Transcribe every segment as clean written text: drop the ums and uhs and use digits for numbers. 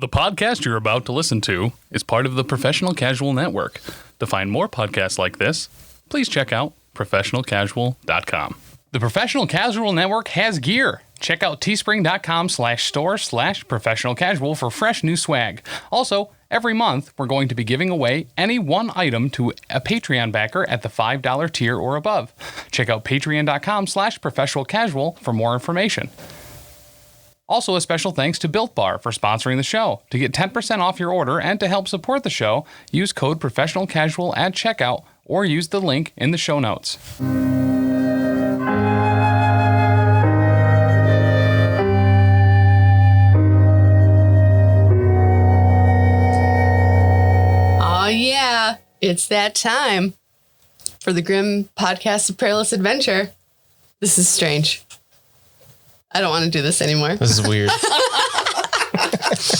The podcast you're about to listen to is part of the Professional Casual Network. To find more podcasts like this, please check out professionalcasual.com. The Professional Casual Network has gear. Check out teespring.com/store/professionalcasual for fresh new swag. Also, every month, we're going to be giving away any one item to a Patreon backer at the $5 tier or above. Check out patreon.com/professionalcasual for more information. Also, a special thanks to Built Bar for sponsoring the show. To get 10% off your order and to help support the show, use code ProfessionalCasual at checkout or use the link in the show notes. Oh yeah, it's that time for the Grim Podcast of Perilous Adventure. This is strange. I don't want to do this anymore. This is weird.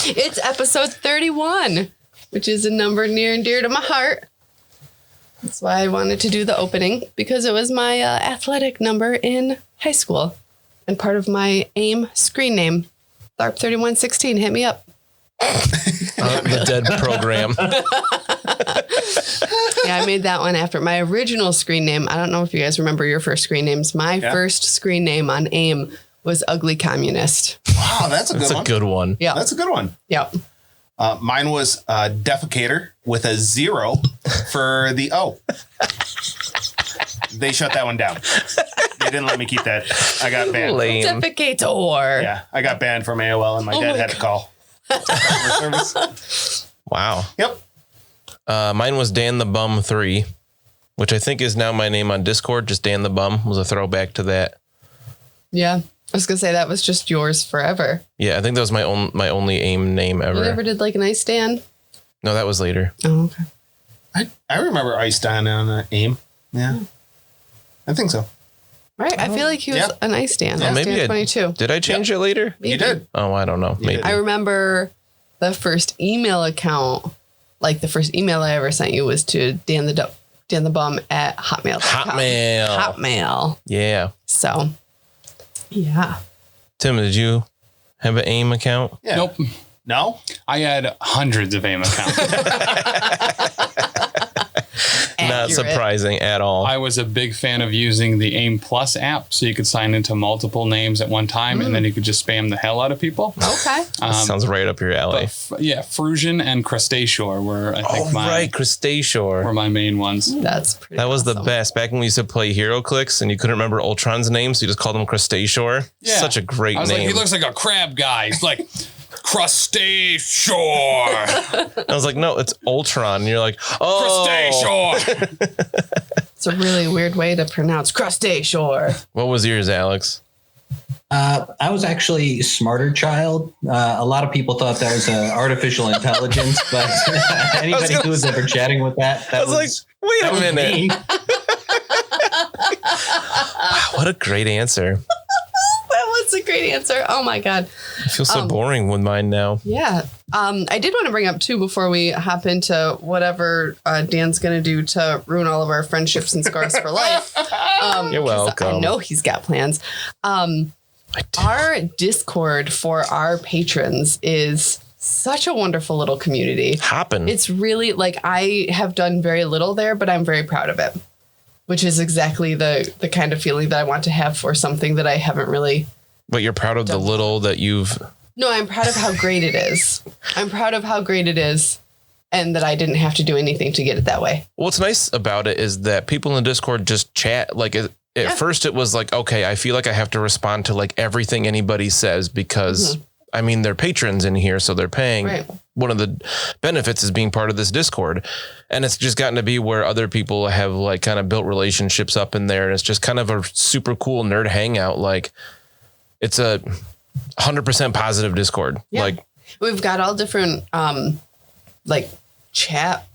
It's episode 31, which is a number near and dear to my heart. That's why I wanted to do the opening, because it was my athletic number in high school and part of my AIM screen name. THARP3116, hit me up. The dead program. Yeah, I made that one after my original screen name. I don't know if you guys remember your first screen names. My first screen name on AIM was Ugly Communist. Wow, that's a good one. Yeah. That's a good one. Yep. Mine was Defecator with a 0 for the O. They shut that one down. They didn't let me keep that. I got banned. Defecator. Yeah, I got banned from AOL and my dad had to call customer service. Wow. Yep. Mine was Dan the Bum 3, which I think is now my name on Discord. Just Dan the Bum was a throwback to that. Yeah. I was going to say that was just yours forever. Yeah, I think that was my only AIM name ever. You never did like an Ice Dan? No, that was later. Oh, okay. I remember Ice Dan on AIM. Yeah. I think so. Right. I feel like he was an Ice Dan. Yeah, maybe Dan 22. Did I change it later? Maybe. You did. Oh, I don't know. Maybe. I remember the first email account, like the first email I ever sent you was to Dan the Bum at hotmail.com. Hotmail. Yeah. So, yeah. Tim, did you have an AIM account? Yeah. Nope. No? I had hundreds of AIM accounts. Not surprising at all. I was a big fan of using the AIM Plus app, so you could sign into multiple names at one time, and then you could just spam the hell out of people. Okay. Sounds right up your alley. Frusion and Crustaceor were, I think, Crustaceor were my main ones. That's pretty That was awesome. the best. Back when we used to play Hero Clicks and you couldn't remember Ultron's name, so you just called him Crustaceor. Yeah. Such a great I was name. like, he looks like a crab guy. He's like, Crustaceor. I was like, no, it's Ultron. And you're like, oh. Crustaceor. It's a really weird way to pronounce Crustaceor. What was yours, Alex? I was actually Smarter Child. A lot of people thought that was artificial intelligence, but anybody who was ever chatting with that was like, wait a minute. me. Wow, what a great answer. That was a great answer. Oh my God. I feel so boring with mine now. Yeah. I did want to bring up too, before we hop into whatever Dan's going to do to ruin all of our friendships and scars for life. You're welcome. I know he's got plans. Our Discord for our patrons is such a wonderful little community. Hopping. It's really like, I have done very little there, but I'm very proud of it, which is exactly the kind of feeling that I want to have for something that I haven't really. But you're proud of the little that you've. No, I'm proud of how great it is. I'm proud of how great it is, and that I didn't have to do anything to get it that way. What's nice about it is that people in Discord just chat. Like at first it was like, okay, I feel like I have to respond to like everything anybody says because I mean, they're patrons in here, so they're paying. Right. One of the benefits is being part of this Discord. And it's just gotten to be where other people have like kind of built relationships up in there. And it's just kind of a super cool nerd hangout. Like it's a 100% positive Discord. Yeah. Like we've got all different, like chat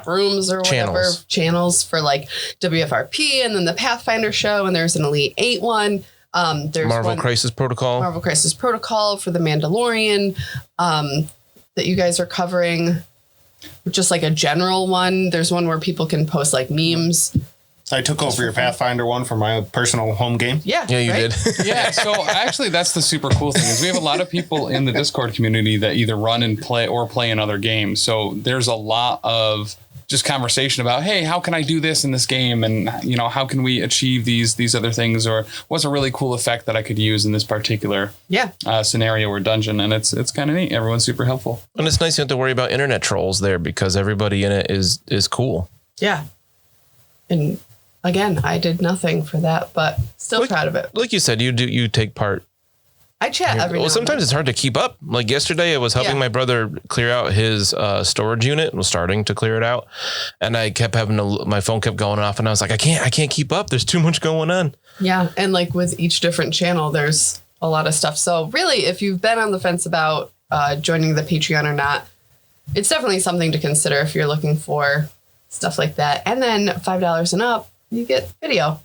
rooms or whatever channels for like WFRP and then the Pathfinder show. And there's an Elite 8 one. There's Marvel Crisis Protocol for the Mandalorian, that you guys are covering. Just like a general one. There's one where people can post like memes I took over your Pathfinder one for my personal home game. Yeah. Yeah, you right? did. Yeah, so actually that's the super cool thing is we have a lot of people in the Discord community that either run and play or play in other games. So there's a lot of just conversation about, hey, how can I do this in this game? And, you know, how can we achieve these other things? Or what's a really cool effect that I could use in this particular scenario or dungeon? And it's kind of neat. Everyone's super helpful. And it's nice you don't have to worry about internet trolls there because everybody in it is cool. Yeah. And again, I did nothing for that, but still proud of it. Like you said, you take part. I chat every Well, now sometimes and it's hard to keep up. Like yesterday, I was helping my brother clear out his storage unit and was starting to clear it out. And I kept having my phone kept going off and I was like, I can't keep up. There's too much going on. Yeah. And like with each different channel, there's a lot of stuff. So really, if you've been on the fence about joining the Patreon or not, it's definitely something to consider if you're looking for stuff like that. And then $5 and up, you get video.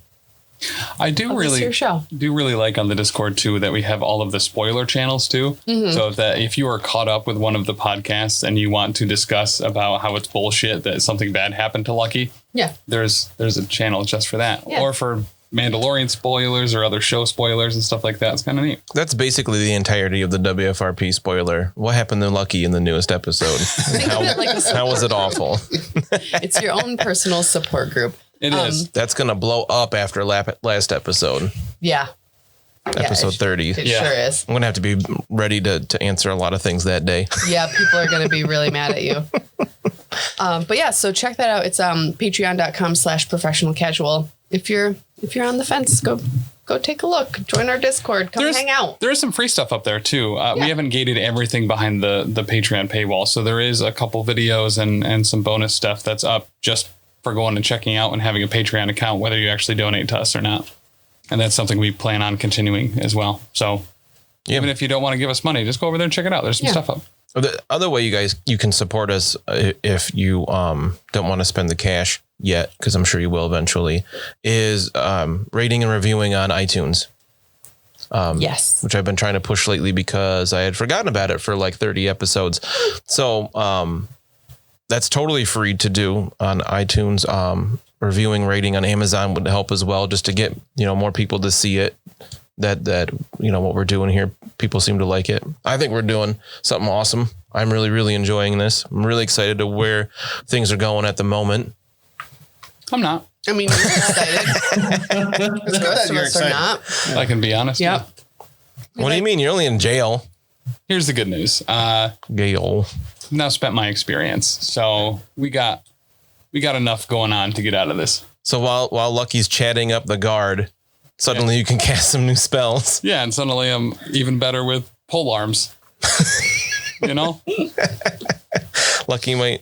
I do really like on the Discord too that we have all of the spoiler channels too. Mm-hmm. So that if you are caught up with one of the podcasts and you want to discuss about how it's bullshit that something bad happened to Lucky, there's a channel just for that, or for Mandalorian spoilers or other show spoilers and stuff like that. It's kind of neat. That's basically the entirety of the WFRP spoiler. What happened to Lucky in the newest episode? How was it awful? It's your own personal support group. It is. That's going to blow up after last episode. Yeah. Episode 30. It sure is. I'm going to have to be ready to answer a lot of things that day. Yeah, people are going to be really mad at you. But yeah, so check that out. It's patreon.com/professionalcasual. If you're on the fence, go take a look. Join our Discord. Come hang out. There is some free stuff up there too. We haven't gated everything behind the Patreon paywall. So there is a couple videos and some bonus stuff that's up just for going and checking out and having a Patreon account, whether you actually donate to us or not. And that's something we plan on continuing as well. So even if you don't want to give us money, just go over there and check it out. There's some stuff up. The other way you can support us if you don't want to spend the cash yet, because I'm sure you will eventually, is rating and reviewing on iTunes. Yes. Which I've been trying to push lately because I had forgotten about it for like 30 episodes. So that's totally free to do on iTunes. Reviewing, rating on Amazon would help as well, just to get, more people to see it. That what we're doing here, people seem to like it. I think we're doing something awesome. I'm really, really enjoying this. I'm really excited to where things are going at the moment. I'm not. I mean, you're excited. The rest of us are not. I can be honest. Yep. What do you mean? You're only in jail. Here's the good news. Gail. Now spent my experience, so we got enough going on to get out of this. So while Lucky's chatting up the guard, suddenly you can cast some new spells. Yeah, and suddenly I'm even better with pole arms. Lucky might.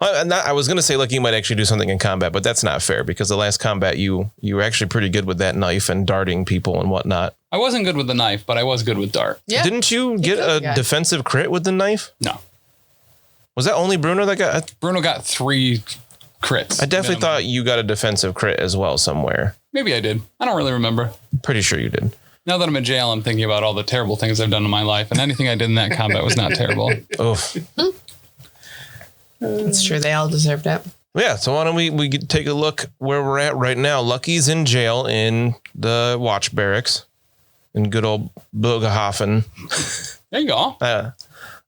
I was going to say Lucky might actually do something in combat, but that's not fair because the last combat you were actually pretty good with that knife and darting people and whatnot. I wasn't good with the knife, but I was good with dart. Yeah. Didn't you get a defensive crit with the knife? No. Was that only Bruno that got? Bruno got 3 crits. I definitely thought you got a defensive crit as well somewhere. Maybe I did. I don't really remember. Pretty sure you did. Now that I'm in jail, I'm thinking about all the terrible things I've done in my life, and anything I did in that combat was not terrible. Oof. It's true. They all deserved it. Yeah. So why don't we take a look where we're at right now? Lucky's in jail in the watch barracks in good old Bogahofen. There you go.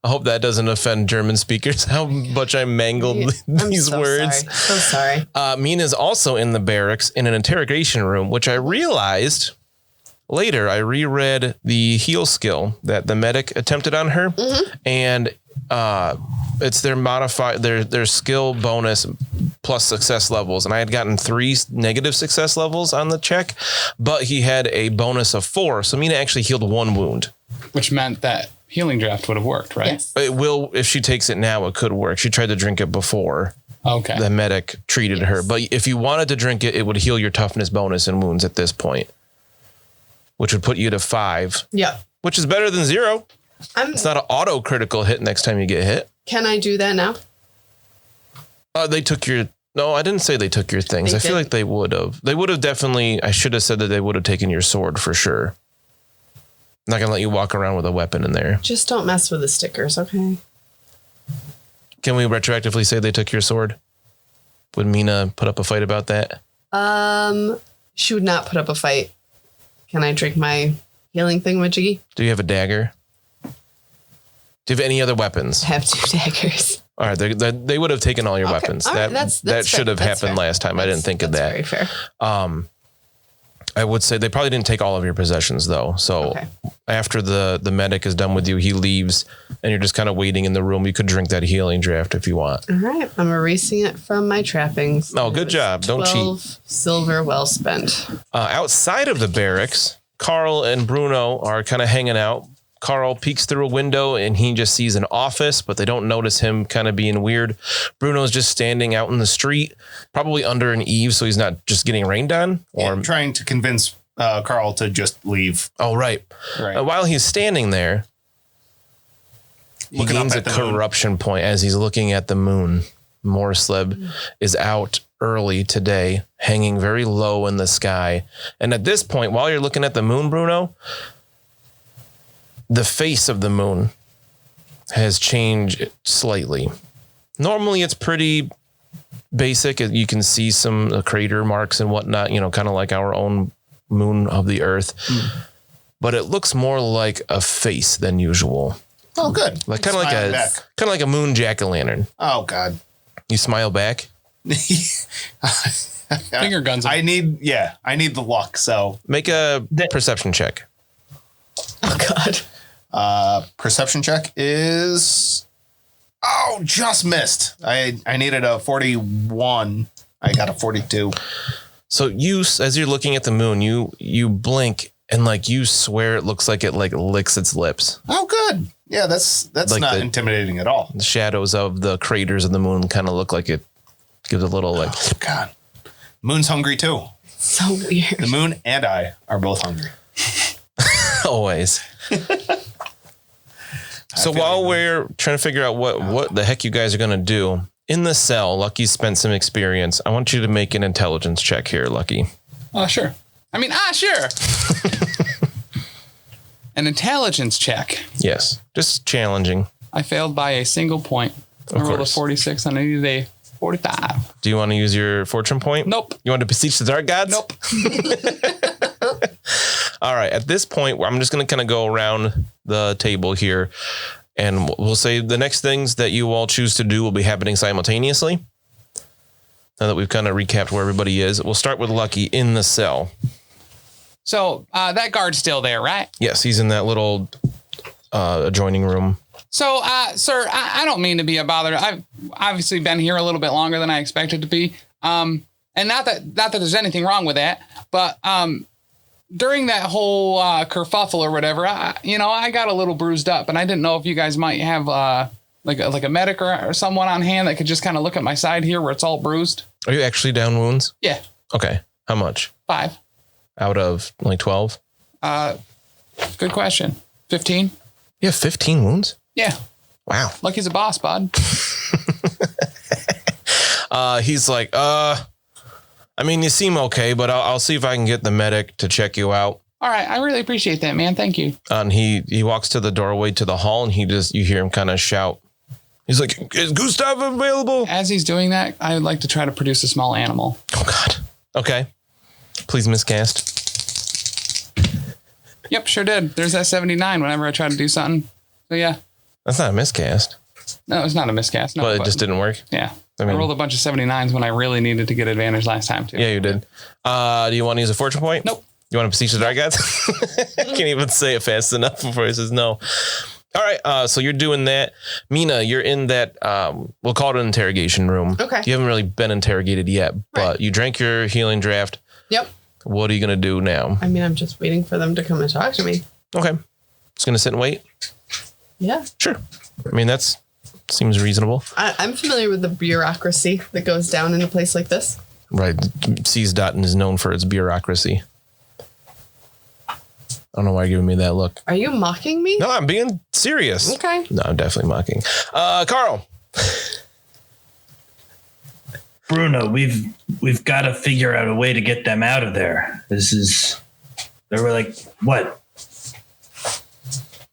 I hope that doesn't offend German speakers, how much I mangled these words. So sorry. Mina's also in the barracks in an interrogation room, which I realized later. I reread the heal skill that the medic attempted on her, and it's their skill bonus plus success levels. And I had gotten 3 negative success levels on the check, but he had a bonus of 4. So Mina actually healed 1 wound. Which meant that healing draft would have worked, right? Yes. It will, if she takes it now, it could work. She tried to drink it before. Okay. The medic treated her. But if you wanted to drink it, it would heal your toughness bonus and wounds at this point, which would put you to 5. Yeah. Which is better than 0. It's not an auto critical hit next time you get hit. Can I do that now? They took your... No, I didn't say they took your things. I feel like they would have. They would have definitely... I should have said that they would have taken your sword for sure. I'm not going to let you walk around with a weapon in there. Just don't mess with the stickers, okay? Can we retroactively say they took your sword? Would Mina put up a fight about that? She would not put up a fight. Can I drink my healing thingamajiggy? Do you have a dagger? Do you have any other weapons? I have 2 daggers. All right, they would have taken all your weapons. All right, That that's should fair. have That's happened fair. last time. I didn't think of that. Very fair. I would say they probably didn't take all of your possessions though. So Okay. after the medic is done with you, he leaves and you're just kind of waiting in the room. You could drink that healing draft if you want. All right. I'm erasing it from my trappings. Oh, good job. Don't cheat. 12 silver well spent. Outside of the barracks, Carl and Bruno are kind of hanging out. Carl peeks through a window and he just sees an office, but they don't notice him kind of being weird. Bruno's just standing out in the street, probably under an eave, so he's not just getting rained on. Or I'm trying to convince Carl to just leave. Oh, right. Right. While he's standing there, he Looking up gains a at the moon. corruption point as he's looking at the moon. Morsleb is out early today, hanging very low in the sky. And at this point, while you're looking at the moon, Bruno, the face of the moon has changed slightly. Normally, it's pretty basic. You can see some crater marks and whatnot, kind of like our own moon of the Earth. But it looks more like a face than usual. Oh, good. Like kind of like a moon jack-o'-lantern. Oh, God. You smile back. Finger guns. I need the luck. So Make a perception check. Oh, God. perception check is just missed. I needed a 41. I got a 42. So as you're looking at the moon, you blink and you swear it looks like it licks its lips. Oh, good. Yeah, that's Like not intimidating at all. The shadows of the craters of the moon kind of look like it gives a little Oh, God. Moon's hungry too. So weird. The moon and I are both hungry. always. So while we're trying to figure out what the heck you guys are going to do in the cell, Lucky spent some experience. I want you to make an intelligence check here, Lucky. Sure. Sure. An intelligence check. Yes. Just challenging. I failed by a single point. I rolled a 46 and I needed a 45. Do you want to use your fortune point? Nope. You want to beseech the dark gods? Nope. All right. At this point, I'm just going to kind of go around the table here and we'll say the next things that you all choose to do will be happening simultaneously. Now that we've kind of recapped where everybody is, we'll start with Lucky in the cell. So that guard's still there, right? Yes, he's in that little adjoining room. So, sir, I don't mean to be a bother. I've obviously been here a little bit longer than I expected to be. And not that there's anything wrong with that, but during that whole kerfuffle or whatever, I got a little bruised up, and I didn't know if you guys might have like a medic or someone on hand that could just kind of look at my side here where it's all bruised. Are you actually down wounds? Yeah. Okay. How much? 5. Out of 12? Good question. 15. You have 15 wounds? Yeah. Wow. Lucky's a boss, bud. He's like, you seem okay, but I'll see if I can get the medic to check you out. All right. I really appreciate that, man. Thank you. And he walks to the doorway to the hall and you hear him kind of shout. He's like, is Gustav available? As he's doing that, I would like to try to produce a small animal. Oh, God. Okay. Please miscast. Yep, sure did. There's that 79 whenever I try to do something. So, yeah. That's not a miscast. No, it's not a miscast. No, But it just didn't work. Yeah. I I mean- rolled a bunch of 79s when I really needed to get advantage last time, too. Yeah, you did. Do you want to use a fortune point? Nope. You want to beseech the dark gods? I can't even say it fast enough before he says no. All right. So you're doing that. Mina, you're in that, we'll call it an interrogation room. Okay. You haven't really been interrogated yet, but you drank your healing draft. Yep. What are you going to do now? I'm just waiting for them to come and talk to me. Okay. Just going to sit and wait? Yeah. Sure. That seems reasonable. I'm familiar with the bureaucracy that goes down in a place like this. Right. Seasdotton is known for its bureaucracy. I don't know why you're giving me that look. Are you mocking me? No, I'm being serious. Okay. No, I'm definitely mocking. Carl. Bruno, we've got to figure out a way to get them out of there. They were like, what?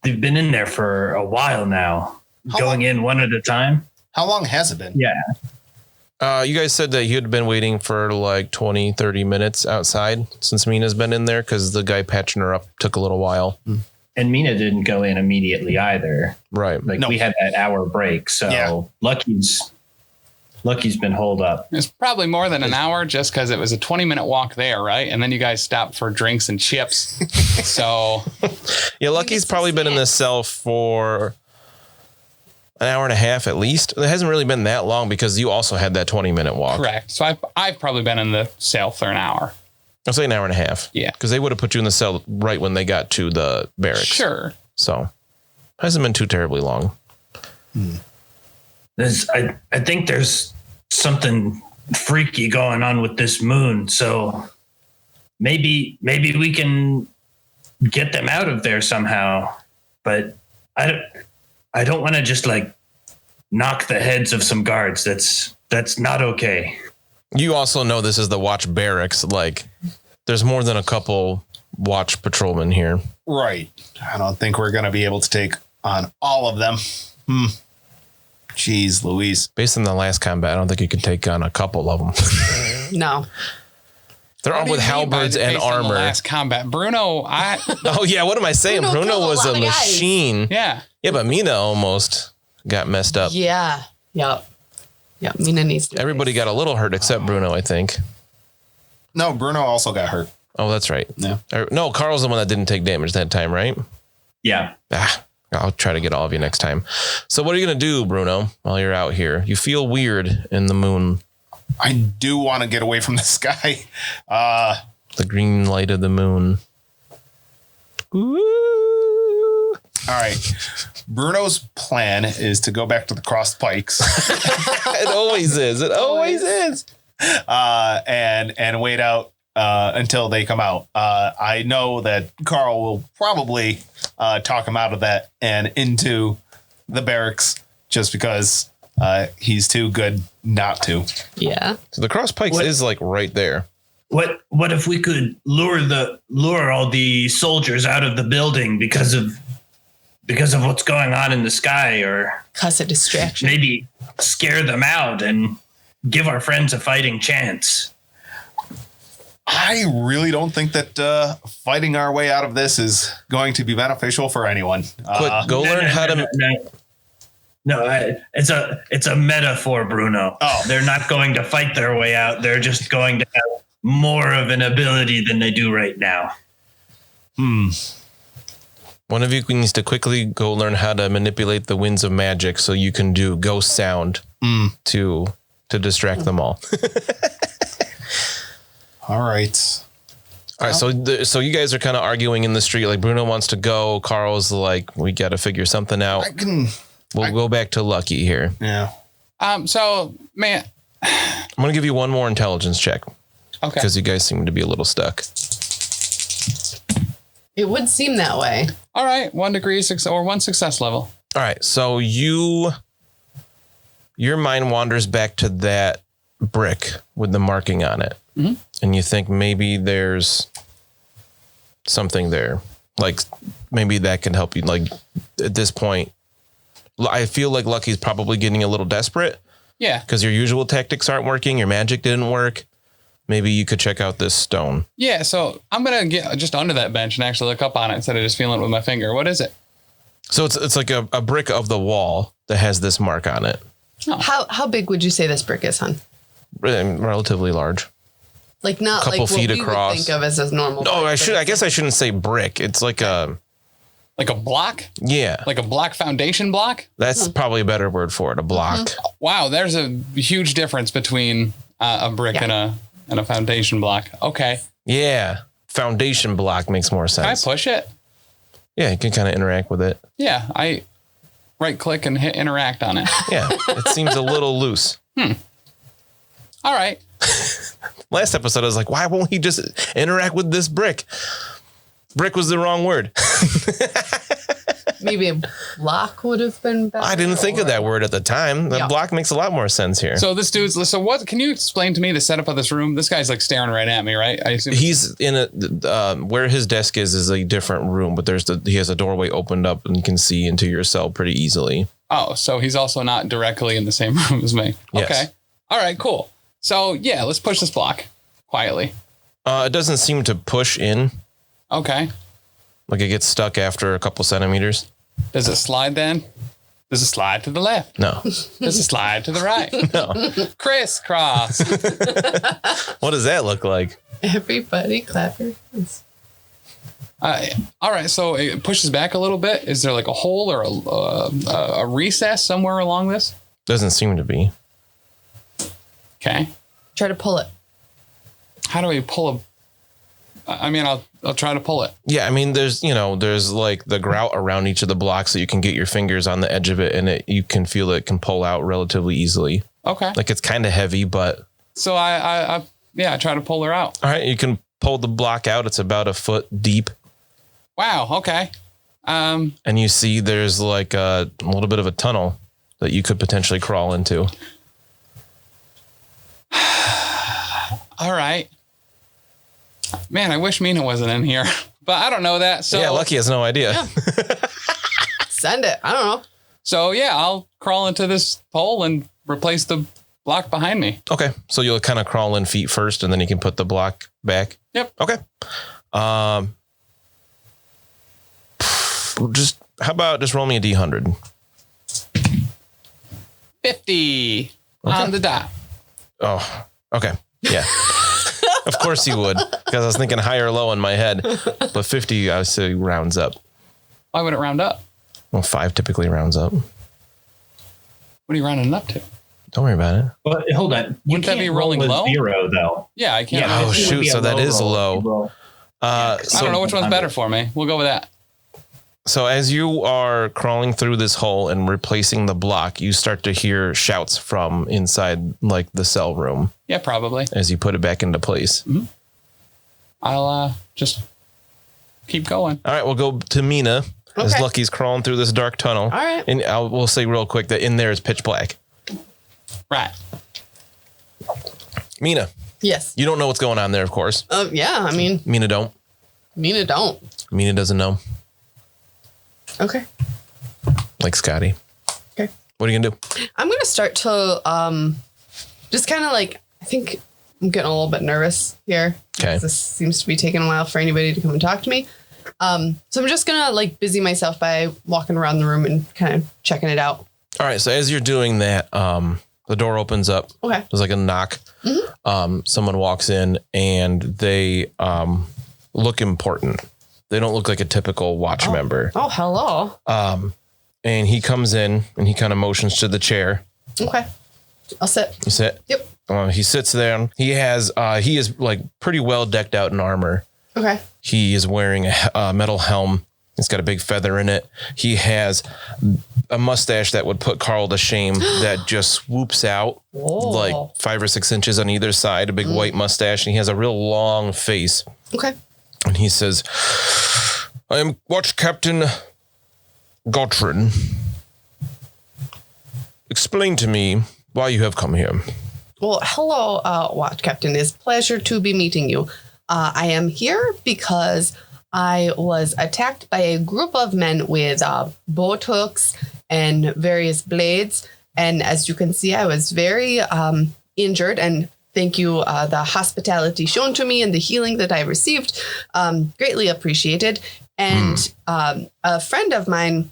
They've been in there for a while now. How going long? in one at a time. How long has it been? Yeah. You guys said that you had been waiting for like 20, 30 minutes outside since Mina's been in there because the guy patching her up took a little while. And Mina didn't go in immediately either. Right. Like we had that hour break. So Lucky's been holed up. It's probably more than an hour just because it was a 20-minute walk there, right? And then you guys stopped for drinks and chips. So. Yeah, Lucky's probably been in this cell for an hour and a half at least. It hasn't really been that long because you also had that 20-minute walk. Correct. So I've probably been in the cell for an hour. I'll say an hour and a half. Yeah. Because they would have put you in the cell right when they got to the barracks. Sure. So hasn't been too terribly long. I think there's something freaky going on with this moon. So maybe we can get them out of there somehow. But I don't want to just like knock the heads of some guards. That's not okay. You also know this is the watch barracks. Like there's more than a couple watch patrolmen here. Right. I don't think we're going to be able to take on all of them. Jeez Louise. Based on the last combat, I don't think you could take on a couple of them. No. They're armed with halberds and armor. Last combat. Bruno, Oh, yeah. What am I saying? Bruno was a machine. Yeah. Yeah, but Mina almost got messed up. Yeah. Yep. Mina needs to. Everybody got a little hurt except Bruno, I think. No, Bruno also got hurt. Oh, that's right. Yeah. No, Carl's the one that didn't take damage that time, right? Yeah. I'll try to get all of you next time. So what are you going to do, Bruno, while you're out here? You feel weird in the moon. I do want to get away from this guy. The green light of the moon. Ooh. All right. Bruno's plan is to go back to the crossed pikes. It always is. It always is. And wait out until they come out. I know that Carl will probably talk him out of that and into the barracks just because he's too good not to. Yeah. So the cross pikes is like right there. What if we could lure all the soldiers out of the building because of what's going on in the sky, or Cause a distraction. maybe scare them out and give our friends a fighting chance? I really don't think that fighting our way out of this is going to be beneficial for anyone. Quick, go learn how to. No, it's a metaphor, Bruno. Oh. They're not going to fight their way out. They're just going to have more of an ability than they do right now. One of you needs to quickly go learn how to manipulate the winds of magic so you can do ghost sound to distract them all. All right. All right, so you guys are kind of arguing in the street. Like Bruno wants to go. Carl's like, we got to figure something out. We'll go back to Lucky here. Yeah. So, man. I'm going to give you one more intelligence check. Okay. Because you guys seem to be a little stuck. It would seem that way. All right. 1 degree or 1 success level. All right. So your mind wanders back to that brick with the marking on it. Mm-hmm. And you think maybe there's something there. Like maybe that can help you. Like at this point, I feel like Lucky's probably getting a little desperate. Yeah. Because your usual tactics aren't working. Your magic didn't work. Maybe you could check out this stone. Yeah. So I'm going to get just under that bench and actually look up on it instead of just feeling it with my finger. What is it? So it's like a brick of the wall that has this mark on it. Oh. How big would you say this brick is, hon? Relatively large. Like not couple like feet what we across. would think of as a normal. No, brick, I guess I shouldn't say brick. It's like a block? Yeah. Like a block foundation block? That's probably a better word for it. A block. Wow, there's a huge difference between a brick and a foundation block. Okay. Yeah. Foundation block makes more sense. Can I push it? Yeah, you can kind of interact with it. Yeah, I right click and hit interact on it. Yeah, it seems a little loose. All right. Last episode, I was like, why won't he just interact with this brick? Brick was the wrong word. Maybe a block would have been better. I didn't think of that word at the time. The Yeah. block makes a lot more sense here. So this dude's, so what, can you explain to me the setup of this room? This guy's like staring right at me, right? I assume He's in where his desk is a different room, but he has a doorway opened up and you can see into your cell pretty easily. Oh, so he's also not directly in the same room as me. Yes. Okay. All right, cool. So yeah, let's push this block quietly. It doesn't seem to push in. Okay. Like it gets stuck after a couple centimeters. Does it slide then? Does it slide to the left? No. Does it slide to the right? No. Crisscross. What does that look like? Everybody clap your hands. All right, so it pushes back a little bit. Is there like a hole or a recess somewhere along this? Doesn't seem to be. Okay. Try to pull it. How do we pull I'll try to pull it. Yeah, I mean, there's like the grout around each of the blocks that you can get your fingers on the edge of it, and you can feel it can pull out relatively easily. Okay. Like it's kind of heavy, but. So I try to pull her out. All right, you can pull the block out. It's about a foot deep. Wow. Okay. And you see there's like a little bit of a tunnel that you could potentially crawl into. All right. Man, I wish Mina wasn't in here, but I don't know that. So yeah, Lucky has no idea. Yeah. Send it. I don't know. So yeah, I'll crawl into this hole and replace the block behind me. Okay, so you'll kind of crawl in feet first, and then you can put the block back. Yep. Okay. How about just roll me a D100? 50 on the dot. Oh, okay. Yeah. Of course you would, because I was thinking high or low in my head, but 50 I would say rounds up. Why would it round up? Well, 5 typically rounds up. What are you rounding up to? Don't worry about it. But hold on. You Wouldn't that be can't rolling roll a low? 0 though. Yeah, I can't. Yeah, Oh, it would shoot, be a so that is roll low. if you roll. I don't know which one's better for me. We'll go with that. So as you are crawling through this hole and replacing the block, you start to hear shouts from inside like the cell room Yeah, probably. as you put it back into place. I'll just keep going. All right, we'll go to Mina as Okay. Lucky's crawling through this dark tunnel. All right. And we'll say real quick that in there is pitch black. Right. Mina, Yes. you don't know what's going on there, of course. Yeah. I mean, Mina don't. Mina don't. Mina doesn't know. Okay. Like Scotty. Okay. What are you going to do? I'm gonna start to just kind of like, I think I'm getting a little bit nervous here. Okay. This seems to be taking a while for anybody to come and talk to me. So I'm just gonna like busy myself by walking around the room and kind of checking it out. All right, so as you're doing that, the door opens up. Okay. There's like a knock. Someone walks in and they look important. They don't look like a typical watch member. Oh, hello. And he comes in and he kind of motions to the chair. Okay. I'll sit. You sit. Yep. He sits there. He is like pretty well decked out in armor. Okay. He is wearing a metal helm. It's got a big feather in it. He has a mustache that would put Carl to shame that just swoops out like 5 or 6 inches on either side, a big white mustache. And he has a real long face. Okay. And he says, I am Watch Captain Gottrin. Explain to me why you have come here. Well, hello, Watch Captain. It's a pleasure to be meeting you. I am here because I was attacked by a group of men with boat hooks and various blades. And as you can see, I was very injured. And thank you, the hospitality shown to me and the healing that I received. Greatly appreciated. And a friend of mine,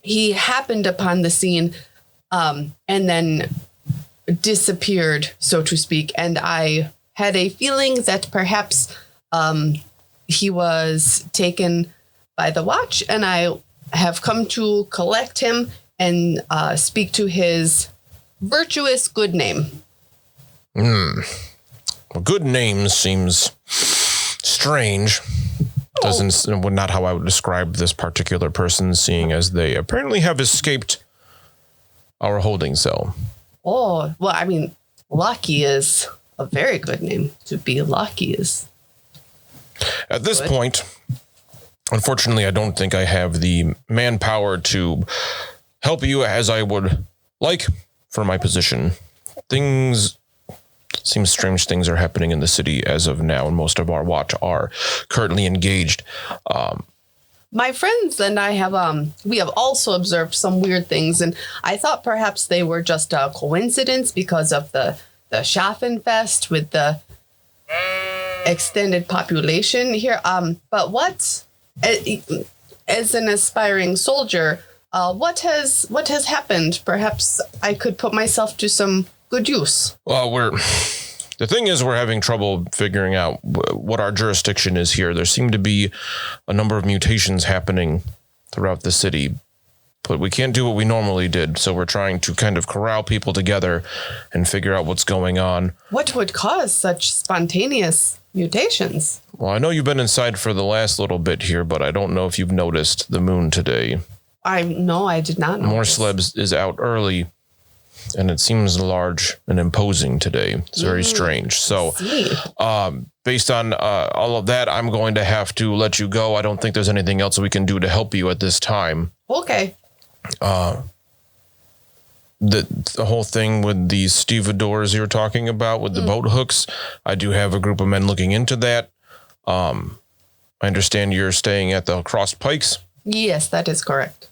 he happened upon the scene and then disappeared, so to speak. And I had a feeling that perhaps he was taken by the watch, and I have come to collect him and speak to his virtuous good name. A good name seems strange. Not how I would describe this particular person, seeing as they apparently have escaped our holding cell. Oh, well, I mean, Lucky is a very good name. To be Lucky is. At this point, unfortunately, I don't think I have the manpower to help you as I would like for my position. Strange things are happening in the city as of now, and most of our watch are currently engaged. My friends and I have we have also observed some weird things, and I thought perhaps they were just a coincidence because of the Schaffenfest with the extended population here. But what, as an aspiring soldier, what has happened? Perhaps I could put myself to some good use. Well, the thing is, we're having trouble figuring out what our jurisdiction is here. There seem to be a number of mutations happening throughout the city, but we can't do what we normally did. So we're trying to kind of corral people together and figure out what's going on. What would cause such spontaneous mutations? Well, I know you've been inside for the last little bit here, but I don't know if you've noticed the moon today. I did not know. Morsleb is out early, and it seems large and imposing today. It's very strange. So, based on all of that, I'm going to have to let you go. I don't think there's anything else we can do to help you at this time. Okay. The whole thing with these stevedores you're talking about with the boat hooks, I do have a group of men looking into that. I understand you're staying at the Crossed Pikes. Yes, that is correct.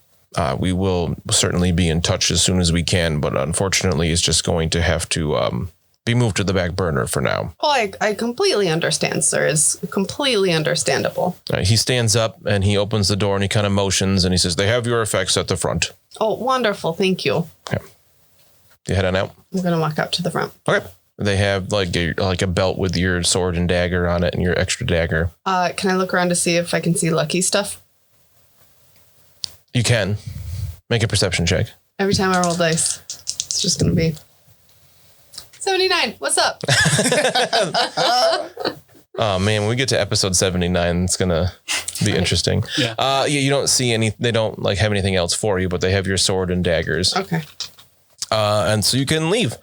We will certainly be in touch as soon as we can, but unfortunately it's just going to have to be moved to the back burner for now. Oh, I completely understand, sir. It's completely understandable. He stands up and he opens the door and he kind of motions and he says, "They have your effects at the front." Oh, wonderful. Thank you. Yeah. You head on out? I'm going to walk up to the front. Okay. They have like a belt with your sword and dagger on it and your extra dagger. Can I look around to see if I can see lucky stuff? You can. Make a perception check. Every time I roll dice, it's just going to be 79. What's up? Oh man, when we get to episode 79, it's gonna be interesting. Yeah. You don't see any. They don't like have anything else for you, but they have your sword and daggers. Okay. And so you can leave.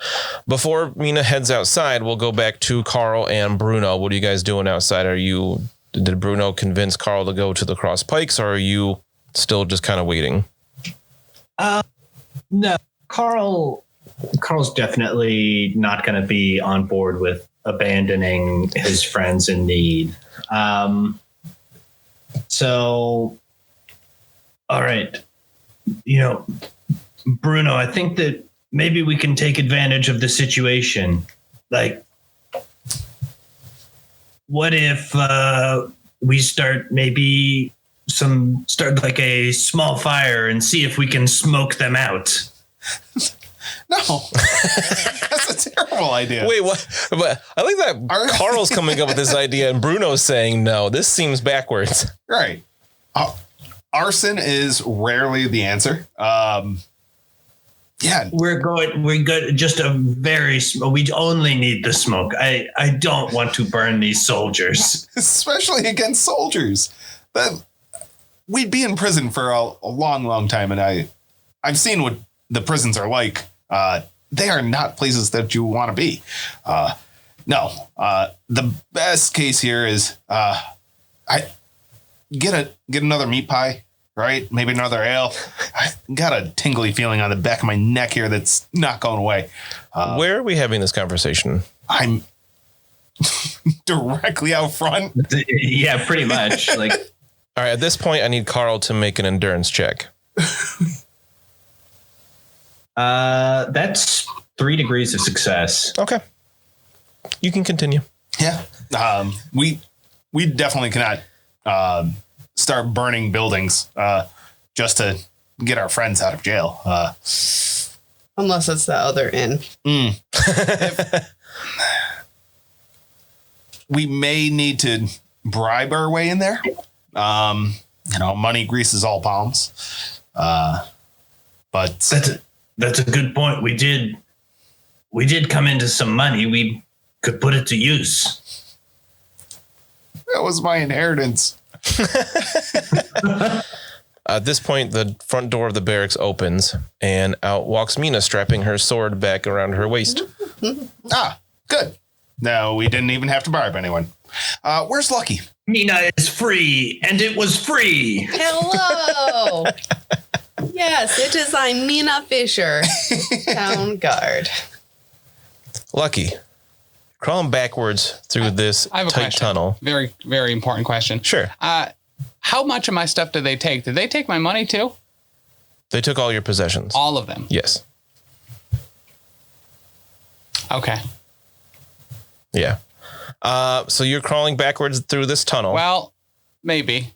Before Mina heads outside, we'll go back to Carl and Bruno. What are you guys doing outside? Did Bruno convince Carl to go to the Cross Pikes, or are you still just kind of waiting? No, Carl's definitely not going to be on board with abandoning his friends in need. So, all right, Bruno, I think that maybe we can take advantage of the situation. Like, what if we start like a small fire and see if we can smoke them out? No, that's a terrible idea. Wait, what? But I like that Carl's coming up with this idea and Bruno's saying no. This seems backwards. Right. Arson is rarely the answer. Yeah, we're good. Just we only need the smoke. I don't want to burn these soldiers, especially against soldiers. But we'd be in prison for a long, long time, and I've seen what the prisons are like. They are not places that you want to be. No, the best case here is I get another meat pie, right? Maybe another ale. I got a tingly feeling on the back of my neck here that's not going away. Where are we having this conversation? I'm directly out front. Yeah, pretty much. Like, all right. At this point, I need Carl to make an endurance check. That's 3 degrees of success. Okay. You can continue. Yeah. We definitely cannot start burning buildings just to get our friends out of jail. Unless it's the other inn. We may need to bribe our way in there. Money greases all palms. But that's a good point. We did come into some money. We could put it to use. That was my inheritance. At this point, the front door of the barracks opens and out walks Mina, strapping her sword back around her waist. Good. No, we didn't even have to bribe anyone. Where's Lucky? Mina is free, and it was free. Hello. Yes, it is I, Mina Fisher, town guard. Lucky, crawling backwards through this I have a tight question. tunnel. Very, very important question. Sure. How much of my stuff did they take? Did they take my money too? They took all your possessions. All of them? Yes. Okay. Yeah. So you're crawling backwards through this tunnel. Well, maybe.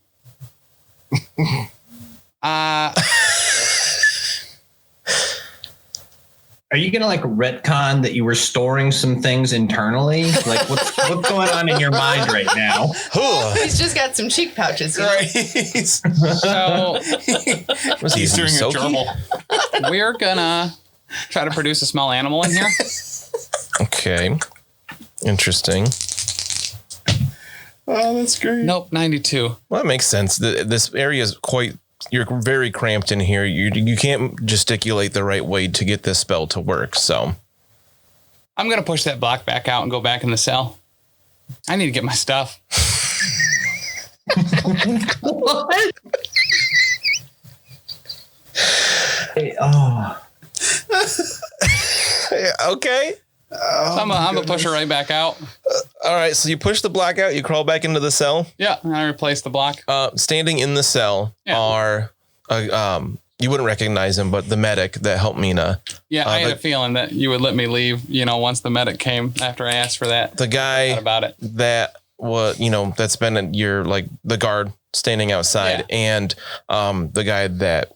Are you gonna like retcon that you were storing some things internally? Like what's going on in your mind right now? He's just got some cheek pouches. You know? Right. So Was he He's doing a Soaky? gerbil. we're gonna try to produce a small animal in here. Okay. Interesting. Oh, that's great. Nope, 92. Well, that makes sense. This area is quite. You're very cramped in here. You can't gesticulate the right way to get this spell to work. So I'm gonna push that block back out and go back in the cell. I need to get my stuff. What? Hey, oh. okay. So I'm gonna push her right back out. All right. So you push the block out. You crawl back into the cell. Yeah, and I replace the block. Standing in the cell are you wouldn't recognize him, but the medic that helped Mina. Yeah, I had a feeling that you would let me leave, once the medic came after I asked for that. The guy about it. that was, that's been at your, like, the guard standing outside, and the guy that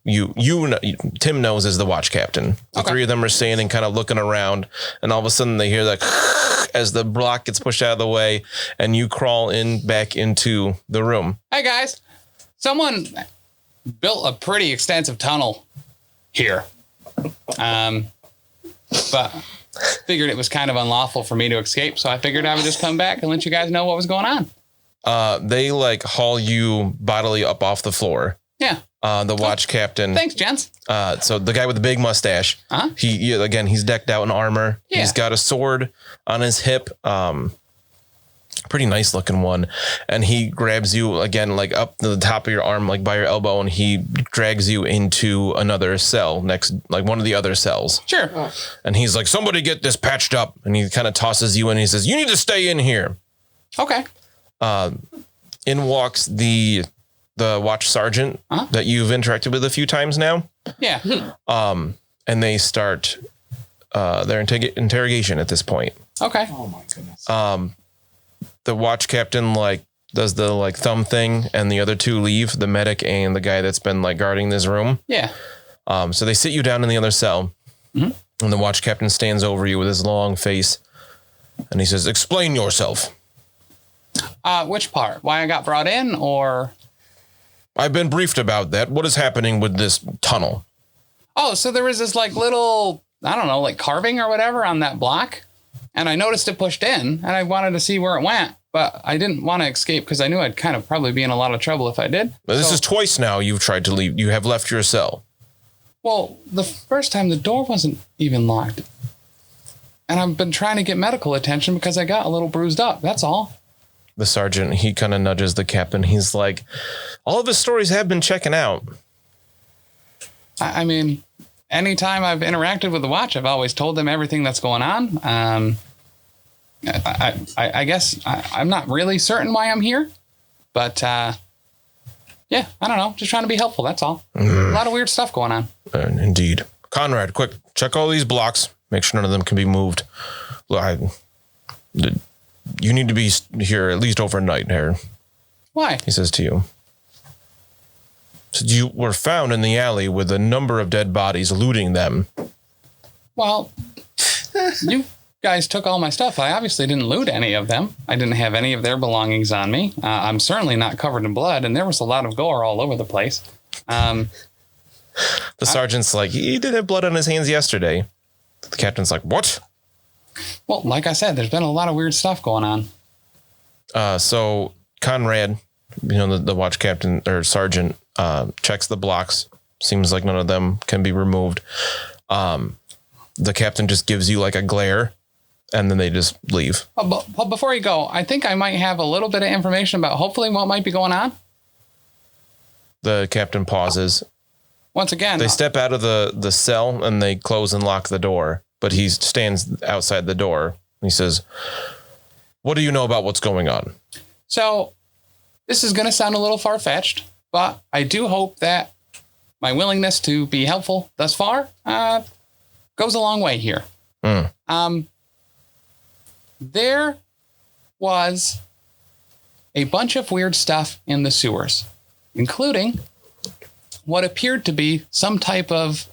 Tim knows is the watch captain. The three of them are standing, kind of looking around, and all of a sudden they hear that as the block gets pushed out of the way, and you crawl back into the room. Hey guys, someone built a pretty extensive tunnel here, but figured it was kind of unlawful for me to escape, so I figured I would just come back and let you guys know what was going on. They like haul you bodily up off the floor. Yeah. The watch captain. Thanks, gents. So the guy with the big mustache, he's decked out in armor. Yeah. He's got a sword on his hip. Pretty nice looking one. And he grabs you again, like up to the top of your arm, like by your elbow. And he drags you into another cell next, like one of the other cells. Sure. And he's like, somebody get this patched up. And he kind of tosses you in. He says, you need to stay in here. Okay. In walks the watch sergeant that you've interacted with a few times now. Yeah. And they start their interrogation at this point. Okay. Oh my goodness. The watch captain does the thumb thing, and the other two leave, the medic and the guy that's been guarding this room. Yeah. So they sit you down in the other cell, and the watch captain stands over you with his long face, and he says, explain yourself. Which part? Why I got brought in, or? I've been briefed about that. What is happening with this tunnel? Oh, so there was this little, I don't know, carving or whatever on that block. And I noticed it pushed in, and I wanted to see where it went. But I didn't want to escape because I knew I'd kind of probably be in a lot of trouble if I did. This is twice now you've tried to leave. You have left your cell. Well, the first time the door wasn't even locked. And I've been trying to get medical attention because I got a little bruised up. That's all. The sergeant, he kind of nudges the captain. He's like, all of his stories have been checking out. I mean, anytime I've interacted with the watch, I've always told them everything that's going on. I guess I'm not really certain why I'm here. But, yeah, I don't know. Just trying to be helpful. That's all. A lot of weird stuff going on. Indeed. Conrad, quick, check all these blocks. Make sure none of them can be moved. You need to be here at least overnight, Harry. Why? He says to you. So you were found in the alley with a number of dead bodies, looting them. Well, you guys took all my stuff. I obviously didn't loot any of them. I didn't have any of their belongings on me. I'm certainly not covered in blood, and there was a lot of gore all over the place. The sergeant's like, he did have blood on his hands yesterday. The captain's like, what? Well, like I said, there's been a lot of weird stuff going on. So Conrad, the watch captain or sergeant, checks the blocks. Seems like none of them can be removed. The captain just gives you a glare, and then they just leave. But before you go, I think I might have a little bit of information about hopefully what might be going on. The captain pauses. Once again, they step out of the cell and they close and lock the door. But he stands outside the door. He says, what do you know about what's going on? So this is going to sound a little far-fetched, but I do hope that my willingness to be helpful thus far goes a long way here. There was a bunch of weird stuff in the sewers, including what appeared to be some type of,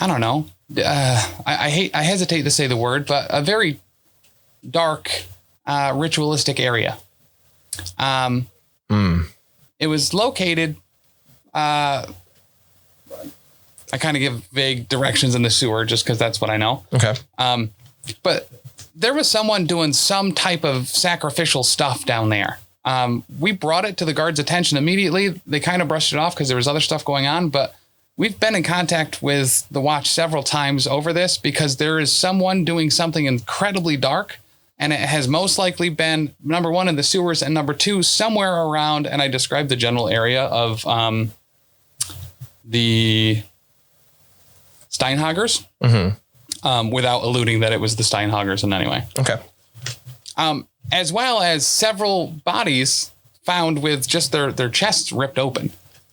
I don't know, I hesitate to say the word, but a very dark ritualistic area. It was located, I kind of give vague directions in the sewer just because that's what I know. Okay. But there was someone doing some type of sacrificial stuff down there. We brought it to the guards' attention immediately. They kind of brushed it off because there was other stuff going on, but we've been in contact with the watch several times over this because there is someone doing something incredibly dark, and it has most likely been, number one, in the sewers, and number two, somewhere around, and I described the general area of the Steinhagers, without alluding that it was the Steinhagers in any way. Okay. As well as several bodies found with just their chests ripped open.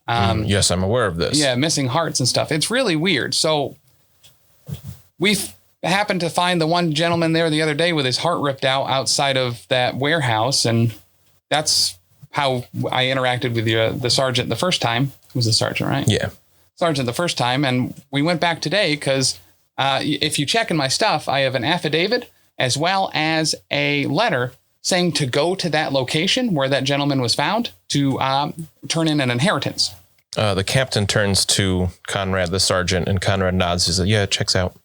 Yes, I'm aware of this. Yeah, missing hearts and stuff. It's really weird. So we happened to find the one gentleman there the other day with his heart ripped out outside of that warehouse, and that's how I interacted with the sergeant the first time. It was the sergeant, right? Yeah. Sergeant the first time, and we went back today because if you check in my stuff, I have an affidavit as well as a letter saying to go to that location where that gentleman was found to turn in an inheritance. The captain turns to Conrad, the sergeant, and Conrad nods. He says, yeah, it checks out.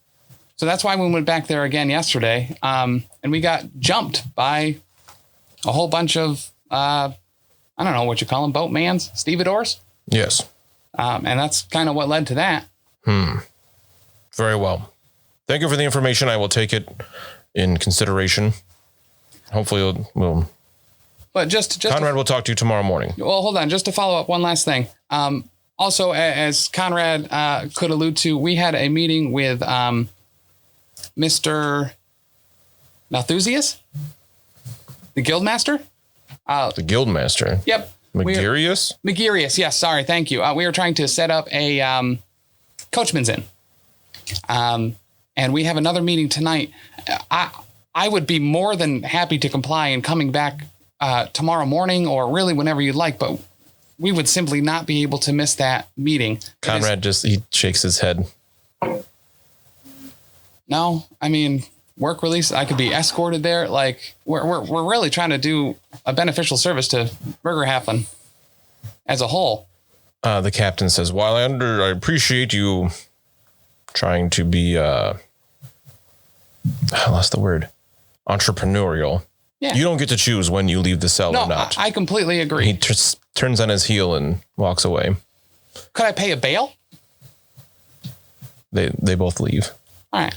So that's why we went back there again yesterday. And we got jumped by a whole bunch of, I don't know what you call them, boatmans, stevedores. Yes. And that's kind of what led to that. Very well. Thank you for the information. I will take it in consideration. Hopefully we'll But just Conrad will talk to you tomorrow morning. Well, hold on. Just to follow up one last thing. Also, as Conrad could allude to, we had a meeting with Mr. Malthusius, the guildmaster. The guildmaster? Yep. Megarius? Megarius, yes. Sorry. Thank you. We were trying to set up a coachman's inn. And we have another meeting tonight. I would be more than happy to comply in coming back tomorrow morning or really whenever you'd like, but we would simply not be able to miss that meeting. Conrad he shakes his head. No, I mean, work release, I could be escorted there. Like we're really trying to do a beneficial service to Burgerhafen as a whole. The captain says, while I appreciate you trying to be, I lost the word, entrepreneurial. Yeah. You don't get to choose when you leave the cell or not. I completely agree. He turns on his heel and walks away. Could I pay a bail? They both leave. All right.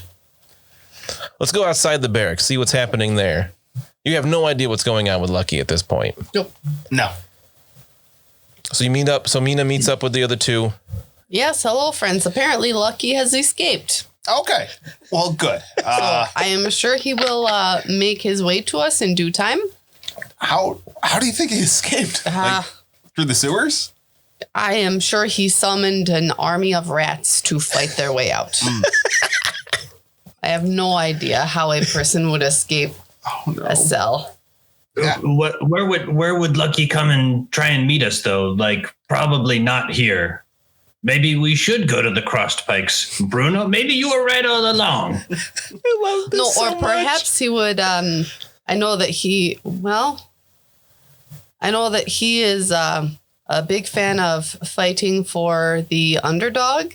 Let's go outside the barracks, see what's happening there. You have no idea what's going on with Lucky at this point. Nope. No. So you meet up. So Mina meets up with the other two. Yes, hello, friends. Apparently, Lucky has escaped. Okay. Well, good. So I am sure he will make his way to us in due time. How do you think he escaped? Through the sewers? I am sure he summoned an army of rats to fight their way out. I have no idea how a person would escape a cell. Yeah. Where would Lucky come and try and meet us, though? Like, probably not here. Maybe we should go to the Crossed Pikes. Bruno, maybe you were right all along. Perhaps he would, I know that he is a big fan of fighting for the underdog.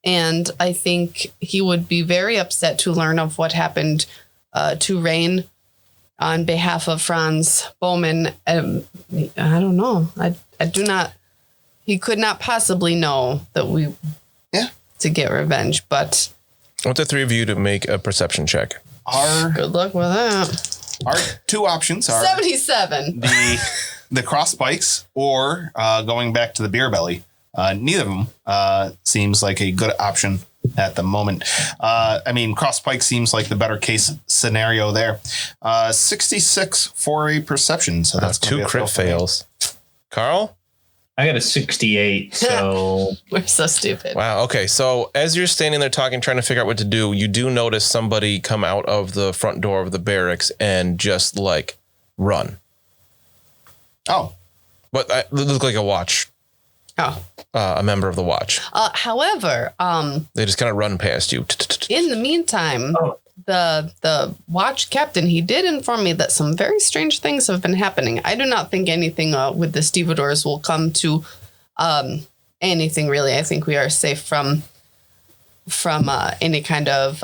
And I think he would be very upset to learn of what happened to Rain on behalf of Franz Bowman. I don't know. I do not. He could not possibly know that we to get revenge, but I want the three of you to make a perception check. Good luck with that. Our two options are 77. the cross spikes or going back to the beer belly. Neither of them seems like a good option at the moment. I mean, Cross Pike seems like the better case scenario there. 66 for a perception. So that's two crit fails. Carl? I got a 68, so... We're so stupid. Wow. Okay. So as you're standing there talking, trying to figure out what to do, you do notice somebody come out of the front door of the barracks and just like run. Oh. But it looked like a watch. Oh. A member of the watch. However, they just kind of run past you. In the meantime, the watch captain, he did inform me that some very strange things have been happening. I do not think anything with the stevedores will come to anything really. I think we are safe from any kind of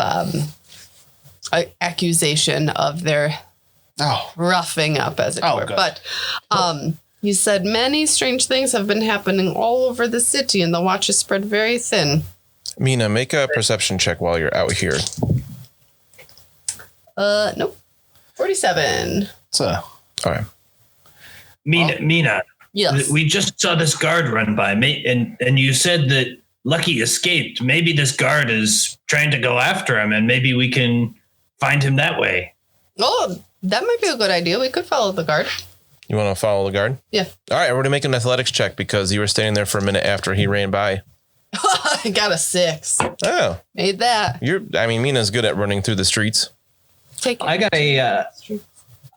accusation of their roughing up, as it were. Good. But he said many strange things have been happening all over the city, and the watch is spread very thin. Mina, make a perception check while you're out here. Nope. 47. All right. Mina. Yes. We just saw this guard run by, and you said that Lucky escaped. Maybe this guard is trying to go after him, and maybe we can find him that way. Oh, that might be a good idea. We could follow the guard. You want to follow the guard? Yeah. All right. We're going to make an athletics check because you were standing there for a minute after he ran by. I got a 6. Oh. Made that. Mina's good at running through the streets. Take it. I got a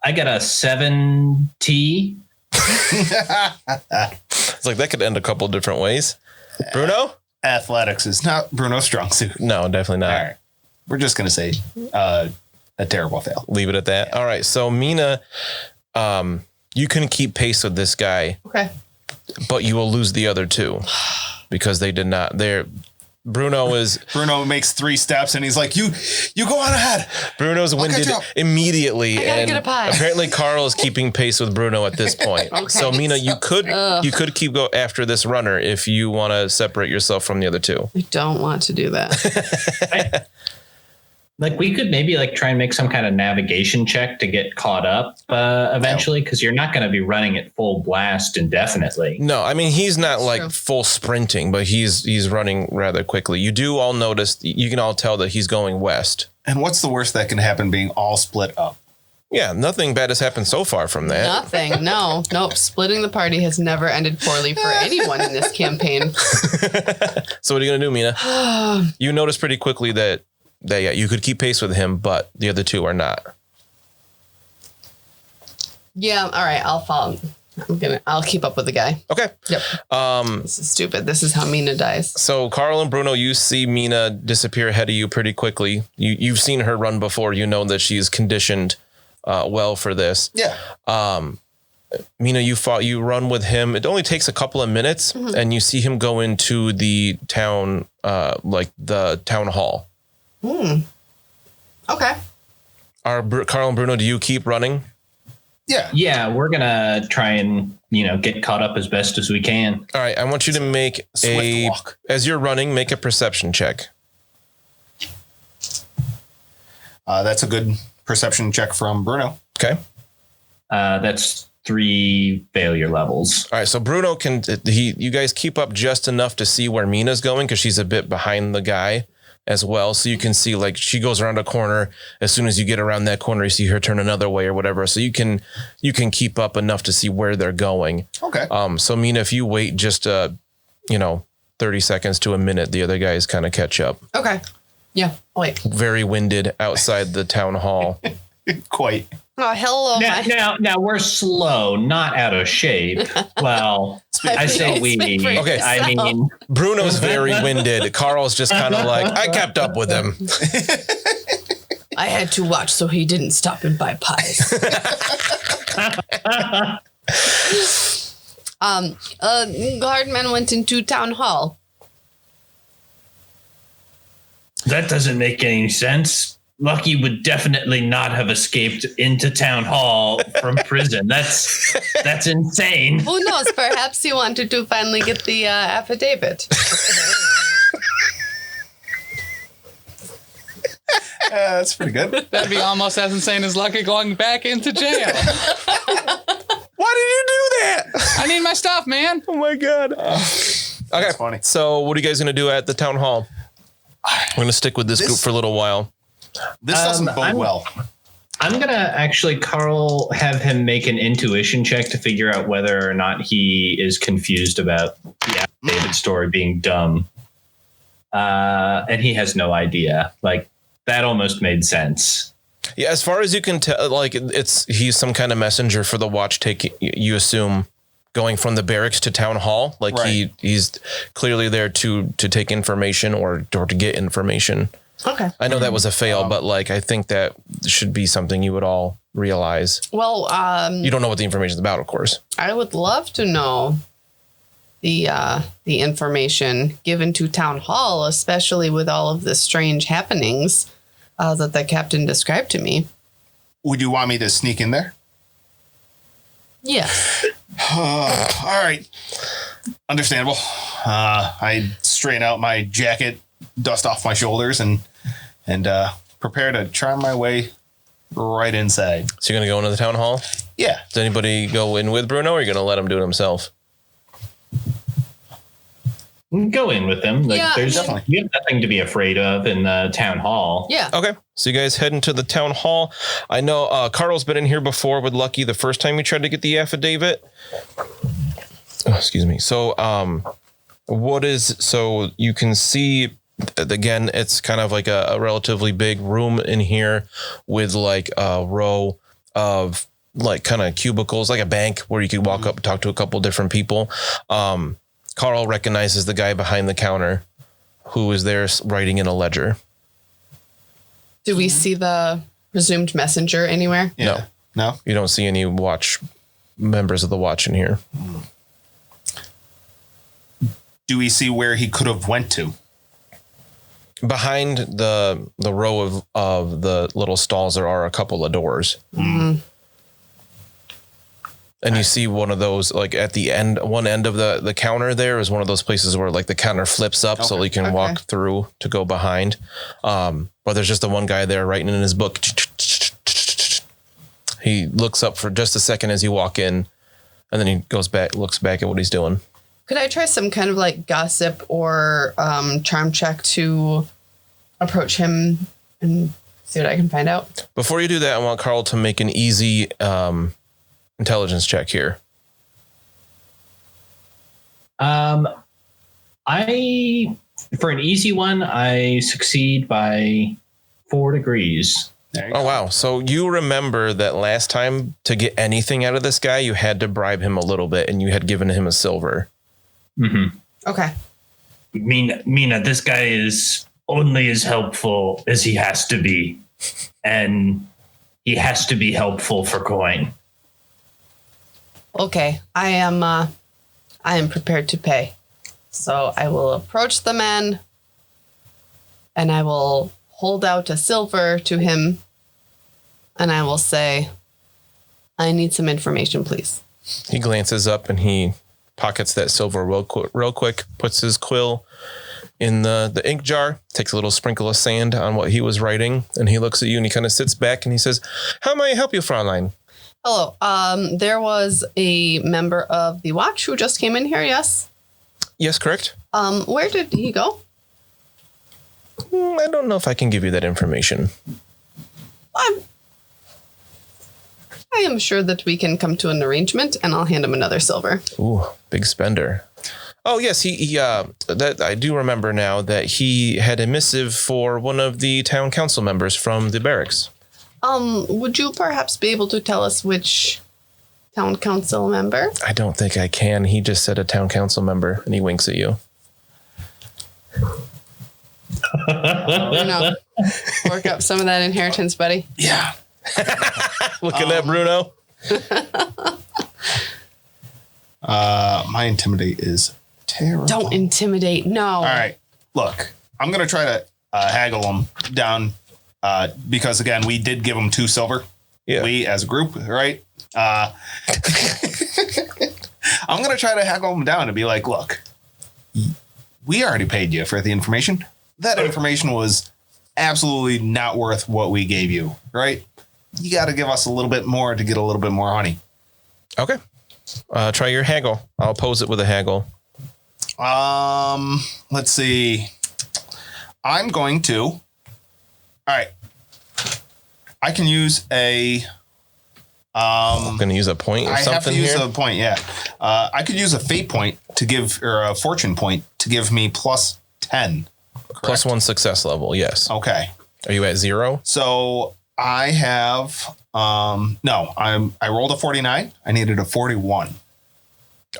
7T. It's like that could end a couple different ways. Bruno? Athletics is not Bruno's strong suit. No, definitely not. All right. We're just going to say a terrible fail. Leave it at that. Yeah. All right. So Mina, you can keep pace with this guy. Okay. But you will lose the other two because they did not. Bruno makes 3 steps and he's like, you go on ahead. Bruno's winded immediately. I gotta and get a pie. Apparently Carl is keeping pace with Bruno at this point. Okay. So Mina, you could go after this runner if you want to separate yourself from the other two. I don't want to do that. We could maybe try and make some kind of navigation check to get caught up eventually, because you're not going to be running at full blast indefinitely. No, I mean, he's not True. full sprinting, but he's running rather quickly. You do all notice, you can all tell that he's going west. And what's the worst that can happen being all split up? Yeah, nothing bad has happened so far from that. Nothing. No. Nope. Splitting the party has never ended poorly for anyone in this campaign. So what are you going to do, Mina? You notice pretty quickly that you could keep pace with him, but the other two are not. Yeah. All right. I'll follow. I'll keep up with the guy. Okay. Yep. This is stupid. This is how Mina dies. So Carl and Bruno, you see Mina disappear ahead of you pretty quickly. You've seen her run before. You know that she's conditioned well for this. Yeah. Mina, you run with him. It only takes a couple of minutes, and you see him go into the town, the town hall. Okay. Carl and Bruno, do you keep running? Yeah, we're going to try and, get caught up as best as we can. All right. I want you to make Swift walk. As you're running, make a perception check. That's a good perception check from Bruno. Okay. That's 3 failure levels. All right. So Bruno you guys keep up just enough to see where Mina's going because she's a bit behind the guy as well. So you can see she goes around a corner. As soon as you get around that corner, you see her turn another way or whatever. So you can keep up enough to see where they're going. Okay. So Mina, if you wait just 30 seconds to a minute, the other guys kind of catch up. Okay. Yeah. Wait. Very winded outside the town hall. Quite. Oh, hello. Now we're slow, not out of shape. Well, I say we. Okay. I mean, Bruno's very winded. Carl's just kind of I kept up with him. I had to watch so he didn't stop and buy pies. Guardman went into town hall. that doesn't make any sense. Lucky would definitely not have escaped into town hall from prison. That's insane. Who knows? Perhaps he wanted to finally get the affidavit. That's pretty good. That'd be almost as insane as Lucky going back into jail. Why did you do that? I need my stuff, man. Oh my God. Okay. Funny. So what are you guys going to do at the town hall? We're gonna stick with this group for a little while. This doesn't bode well. I'm going to actually, Carl, have him make an intuition check to figure out whether or not he is confused about the affidavit story being dumb. And he has no idea. Like, that almost made sense. Yeah, as far as you can tell, like, he's some kind of messenger for the watch taking, you assume, going from the barracks to town hall. Like, right. he's clearly there to take information or to get information. Okay. I know that was a fail, but like I think that should be something you would all realize. Well, you don't know what the information is about, of course. I would love to know the information given to town hall, especially with all of the strange happenings that the captain described to me. Would you want me to sneak in there? Yes. All right. Understandable. I straighten out my jacket, dust off my shoulders, and prepare to try my way right inside. So you're going to go into the town hall? Yeah. Does anybody go in with Bruno, or are you going to let him do it himself? Go in with them. Like, Yeah, there's definitely. You have nothing to be afraid of in the town hall. Yeah. Okay. So you guys head into the town hall. I know Carl's been in here before with Lucky the first time you tried to get the affidavit. Oh, excuse me. So so you can see, again, it's kind of like a relatively big room in here with like a row of like kind of cubicles, like a bank where you could walk up and talk to a couple different people. Carl recognizes the guy behind the counter who is there writing in a ledger. Do we see the presumed messenger anywhere? Yeah. No? You don't see any members of the watch in here. Do we see where he could have went to? Behind the row of the little stalls, there are a couple of doors. Mm-hmm. And you see one of those, like at the end, one end of the counter there is one of those places where like the counter flips up so you can walk through to go behind. But there's just the one guy there writing in his book. He looks up for just a second as you walk in, and then he goes back, looks back at what he's doing. Could I try some kind of like gossip or charm check to approach him and see what I can find out? Before you do that, I want Carl to make an easy intelligence check here. For an easy one, I succeed by 4 degrees. Oh, wow. So you remember that last time to get anything out of this guy, you had to bribe him a little bit and you had given him a silver. Mm-hmm. Okay. Mina, this guy is only as helpful as he has to be. And he has to be helpful for coin. Okay. I am prepared to pay. So I will approach the man and I will hold out a silver to him and I will say, I need some information, please. He glances up and he pockets that silver real quick, puts his quill in the ink jar, takes a little sprinkle of sand on what he was writing, and he looks at you and he kind of sits back and he says, how may I help you, Fraulein? Hello. There was a member of the watch who just came in here, yes? Yes, correct. Where did he go? I don't know if I can give you that information. I am sure that we can come to an arrangement, and I'll hand him another silver. Ooh, big spender. Oh, yes, he that I do remember now that he had a missive for one of the town council members from the barracks. Would you perhaps be able to tell us which town council member? I don't think I can. He just said a town council member, and he winks at you. Bruno, work up some of that inheritance, buddy. Yeah. Looking at Bruno. My intimidate is terrible. Don't intimidate. No. All right. Look, I'm going to try to haggle him down because, again, we did give him 2 silver. Yeah. We as a group, right? I'm going to try to haggle him down and be like, look, we already paid you for the information. That information was absolutely not worth what we gave you, right? You got to give us a little bit more to get a little bit more honey. Okay. Try your haggle. I'll pose it with a haggle. Let's see. I'm going to. All right. I can use a. I'm going to use a point or something. I have to use a point. Yeah. I could use a fate point to give, or a fortune point to give me plus 10. Correct? Plus 1 success level. Yes. Okay. Are you at 0? So I have. No. I rolled a 49. I needed a 41.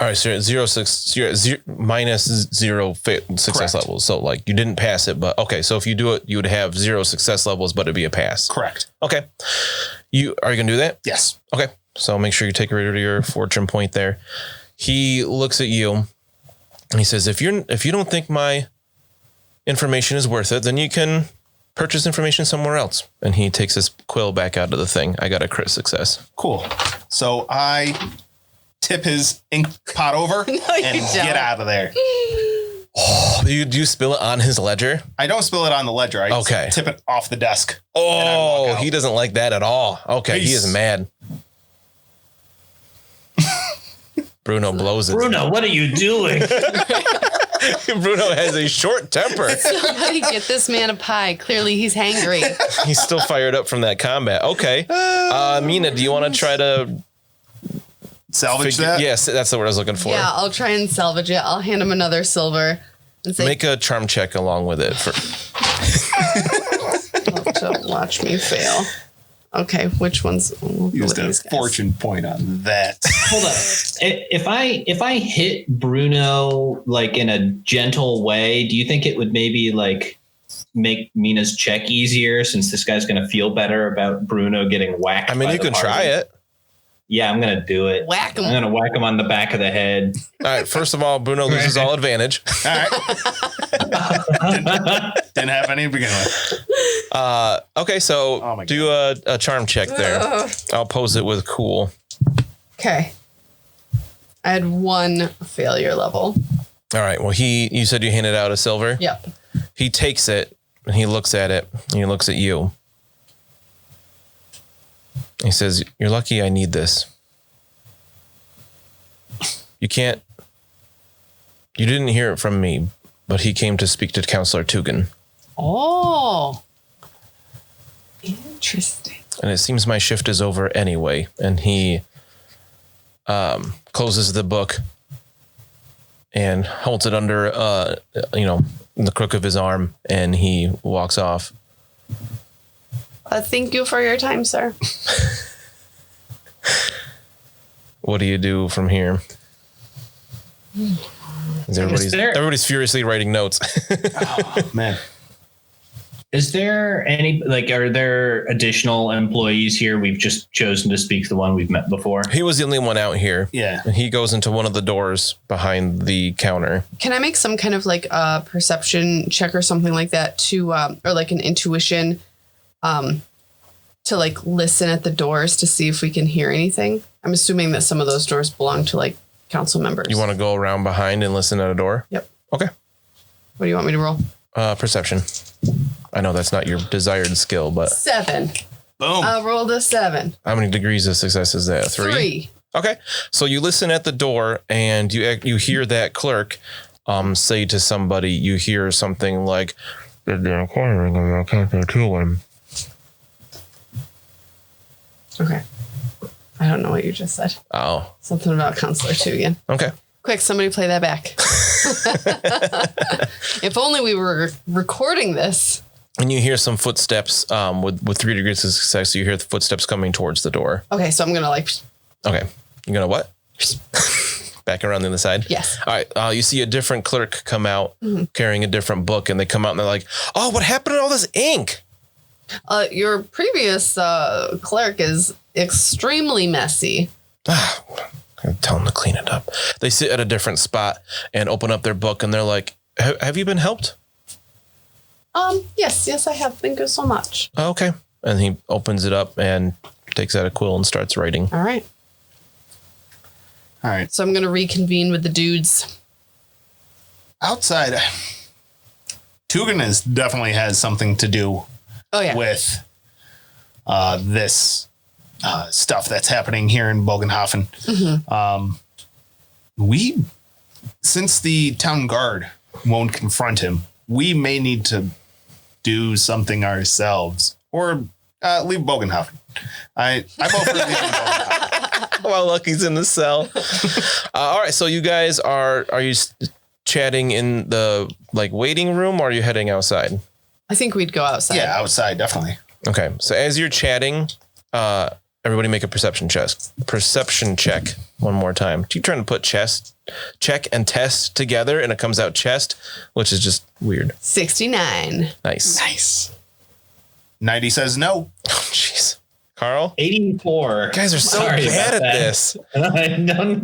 All right, so you're at you're at minus 0 success Correct. levels. So like you didn't pass it, but okay. So if you do it, you would have 0 success levels, but it'd be a pass. Correct. Okay. Are you gonna do that? Yes. Okay. So make sure you take rid of your fortune point there. He looks at you and he says, if you don't think my information is worth it, then you can purchase information somewhere else. And he takes his quill back out of the thing. I got a crit success. Cool. So I tip his ink pot over and get out of there. Oh, do you spill it on his ledger? I don't spill it on the ledger. I just tip it off the desk. Oh, he doesn't like that at all. Okay, he is mad. Bruno blows it. Bruno, what are you doing? Bruno has a short temper. Somebody get this man a pie. Clearly he's hangry. He's still fired up from that combat. Okay. Mina, do you want to try to salvage that? Yes, that's the word I was looking for. Yeah, I'll try and salvage it. I'll hand him another silver and say, make a charm check along with it. Don't watch me fail. Okay, which ones? We'll Used a fortune point on that. Hold up. If I hit Bruno like in a gentle way, do you think it would maybe like make Mina's check easier since this guy's going to feel better about Bruno getting whacked? I mean, you can try it. Yeah, I'm going to do it. Whack him. I'm going to whack him on the back of the head. All right. First of all, Bruno loses all advantage. All right. Didn't have any to begin with. Okay, so do a charm check there. I'll pose it with cool. Okay. I had 1 failure level. All right. Well, you said you handed out a silver? Yep. He takes it and he looks at it and he looks at you. He says, "You're lucky I need this. You didn't hear it from me, but he came to speak to Counselor Tugan. Oh. Interesting. And it seems my shift is over anyway." And he closes the book and holds it under, the crook of his arm, and he walks off. Thank you for your time, sir. What do you do from here? Everybody's furiously writing notes. Oh, man. Is there any, are there additional employees here? We've just chosen to speak to the one we've met before. He was the only one out here. Yeah. And he goes into one of the doors behind the counter. Can I make some kind of perception check or something like that to, or like an intuition, to listen at the doors to see if we can hear anything? I'm assuming that some of those doors belong to council members. You want to go around behind and listen at a door? Yep. Okay. What do you want me to roll? Perception. I know that's not your desired skill, but 7. Boom. I rolled a 7. how many degrees of success is that? 3? Okay. So you listen at the door and you hear that clerk say to somebody, you hear something like, "They're inquiring about Counselor Tugan." Okay. I don't know what you just said. Oh. Something about Counselor Tugan. Okay. Quick, somebody play that back. If only we were recording this. And you hear some footsteps with 3 degrees of success. You hear the footsteps coming towards the door. Okay, so I'm going to Okay. You're going to what? Back around the other side? Yes. All right. You see a different clerk come out carrying a different book, and they come out and they're like, "Oh, what happened to all this ink?" Your previous clerk is extremely messy. I'm telling them to clean it up. They sit at a different spot and open up their book, and they're like, "Have you been helped?" Yes, I have. Thank you so much. Oh, okay. And he opens it up and takes out a quill and starts writing. All right. So I'm going to reconvene with the dudes. Outside, Tugan definitely has something to do with this stuff that's happening here in Bogenhofen. Mm-hmm. Since the town guard won't confront him, we may need to do something ourselves, or leave Bogenhofen. I vote for leaving Bogenhofen. While Lucky's in the cell. All right, so you guys are you chatting in the like waiting room, or are you heading outside? I think we'd go outside. Yeah, outside, definitely. Okay, so as you're chatting, everybody make a perception check one more time. Keep trying to put check and test together, and it comes out chest, which is just weird. 69. Nice. 90 says no. Oh, jeez. Carl? 84. You guys are so Sorry bad about at that. this.